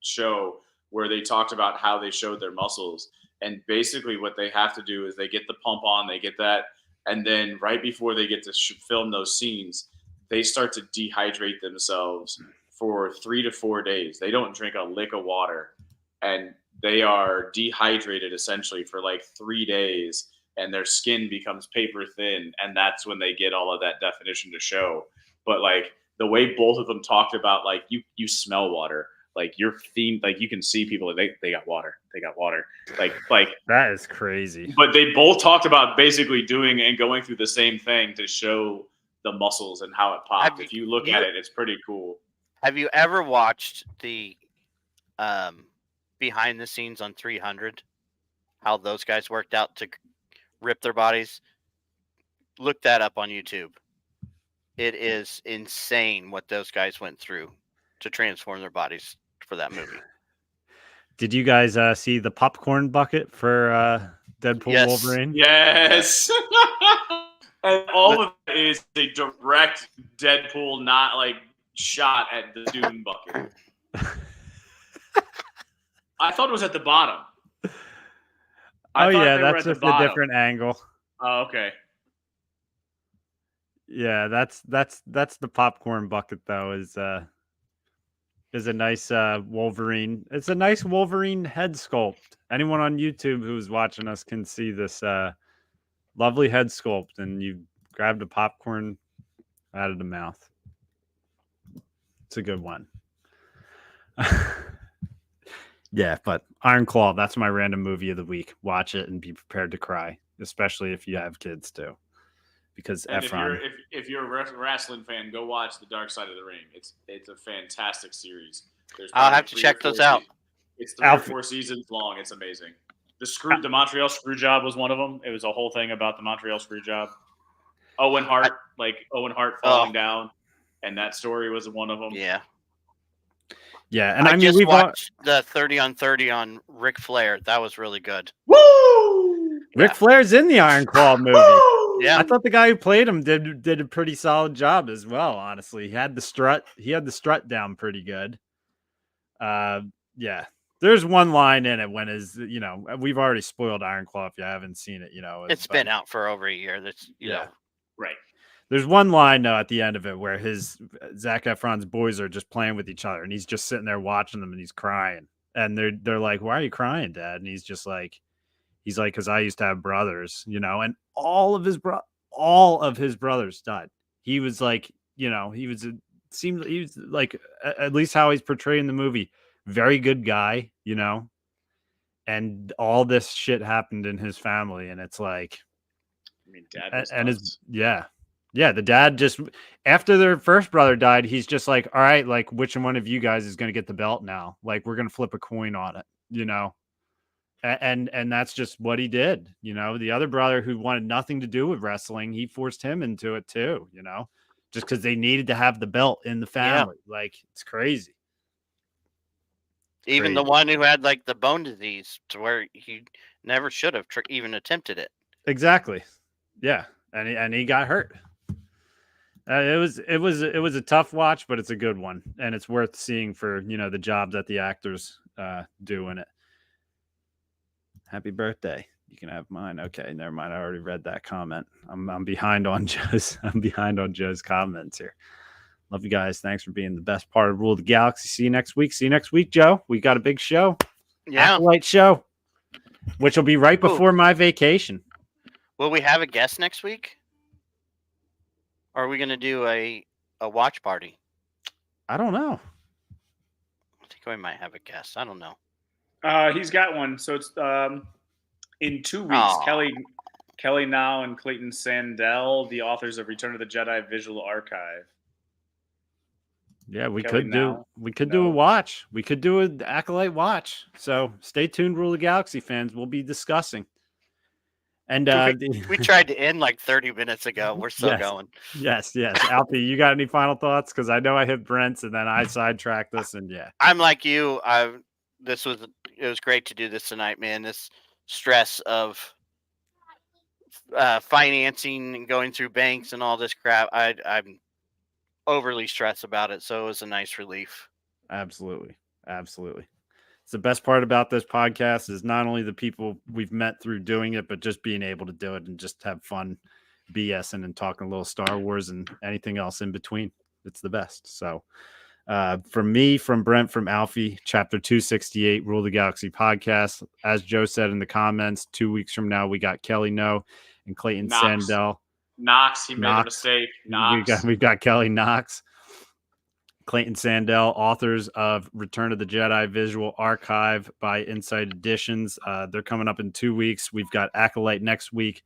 show where they talked about how they showed their muscles, and basically what they have to do is they get the pump on, they get that, and then right before they get to film those scenes, they start to dehydrate themselves for 3 to 4 days. They don't drink a lick of water, and they are dehydrated essentially for like 3 days, and their skin becomes paper thin. And that's when they get all of that definition to show. But like the way both of them talked about, like you smell water, like your theme, like you can see people, they got water. They got water. Like that is crazy. But they both talked about basically doing and going through the same thing to show the muscles and how it popped. If you look at it, it's pretty cool. Have you ever watched the behind the scenes on 300? How those guys worked out to rip their bodies? Look that up on YouTube. It is insane what those guys went through to transform their bodies for that movie. Did you guys see the popcorn bucket for Deadpool Wolverine? Yes. And all of it is a direct Deadpool, not like shot at the Dune bucket. I thought it was at the bottom. That's just a different angle. Oh, okay. Yeah, that's the popcorn bucket though. Is a nice Wolverine. It's a nice Wolverine head sculpt. Anyone on YouTube who's watching us can see this lovely head sculpt, and you grabbed a popcorn out of the mouth. It's a good one. Yeah, but Iron Claw, that's my random movie of the week. Watch it and be prepared to cry, especially if you have kids too. Because And Efron. if you're a wrestling fan, go watch The Dark Side of the Ring. It's a fantastic series. I'll have to check those out. It's 3 or 4 seasons long. It's amazing. The Montreal screw job was one of them. It was a whole thing about the Montreal screw job. Owen Hart falling down, and that story was one of them. Yeah. Yeah, and I mean, we watched the 30 on 30 on Ric Flair. That was really good. Woo! Ric Flair's in the Iron Claw movie. Yeah, I thought the guy who played him did a pretty solid job as well. Honestly, he had the strut down pretty good. Yeah. There's one line in it when we've already spoiled Iron Claw if you haven't seen it. It's been out for over a year. That's right. There's one line though at the end of it where Zac Efron's boys are just playing with each other, and he's just sitting there watching them, and he's crying, and they're like, "Why are you crying, Dad?" And he's like, "Because I used to have brothers, and all of his brothers died." He was like, he was like, at least how he's portrayed in the movie, very good guy, and all this shit happened in his family, and it's like, I mean, Dad was and nuts. the dad just, after their first brother died, he's just like, all right, like, which one of you guys is going to get the belt now? Like, we're going to flip a coin on it, and that's just what he did. The other brother who wanted nothing to do with wrestling, he forced him into it too, just because they needed to have the belt in the family. Yeah. Like, it's crazy. Even the one who had like the bone disease, to where he never should have even attempted it. Exactly. Yeah. And he got hurt. It was a tough watch, but it's a good one, and it's worth seeing for the job that the actors do in it. Happy birthday! You can have mine. Okay, never mind. I already read that comment. I'm behind on Joe's. I'm behind on Joe's comments here. Love you guys. Thanks for being the best part of Rule of the Galaxy. See you next week, Joe. We got a big show. Yeah, Acolyte show, which will be right before my vacation. Will we have a guest next week? Or are we going to do a watch party? I don't know. I think we might have a guest. I don't know. He's got one. So it's in 2 weeks. Kelly Now and Clayton Sandell, the authors of Return of the Jedi Visual Archive. Yeah, we could do a watch. We could do an Acolyte watch. So stay tuned, Rule of the Galaxy fans. We'll be discussing. And we tried to end like 30 minutes ago. We're still going. Yes. Alfie, you got any final thoughts? Because I know I hit Brent's and then I sidetracked this, and I'm like you. It was great to do this tonight, man. This stress of financing and going through banks and all this crap, I'm overly stressed about it. So it was a nice relief. Absolutely. It's the best part about this podcast is not only the people we've met through doing it, but just being able to do it and just have fun BSing and talking a little Star Wars and anything else in between. It's the best. So from me, from Brent, from Alfie, chapter 268, Rule of the Galaxy podcast. As Joe said in the comments, 2 weeks from now, we got Kelly No and Clayton Sandell. Knox, he made a mistake. We've got Kelly Knox. Clayton Sandell, authors of Return of the Jedi Visual Archive by Insight Editions. They're coming up in 2 weeks. We've got Acolyte next week.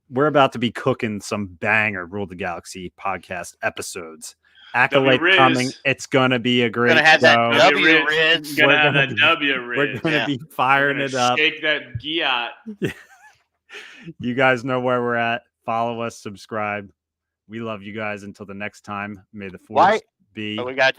We're about to be cooking some banger Rule of the Galaxy podcast episodes. Acolyte coming. It's going to be a great show. Gonna have that W Riz. We're going to be firing it up. Shake that Giat. You guys know where we're at. Follow us, subscribe. We love you guys. Until the next time, may the force be. We got to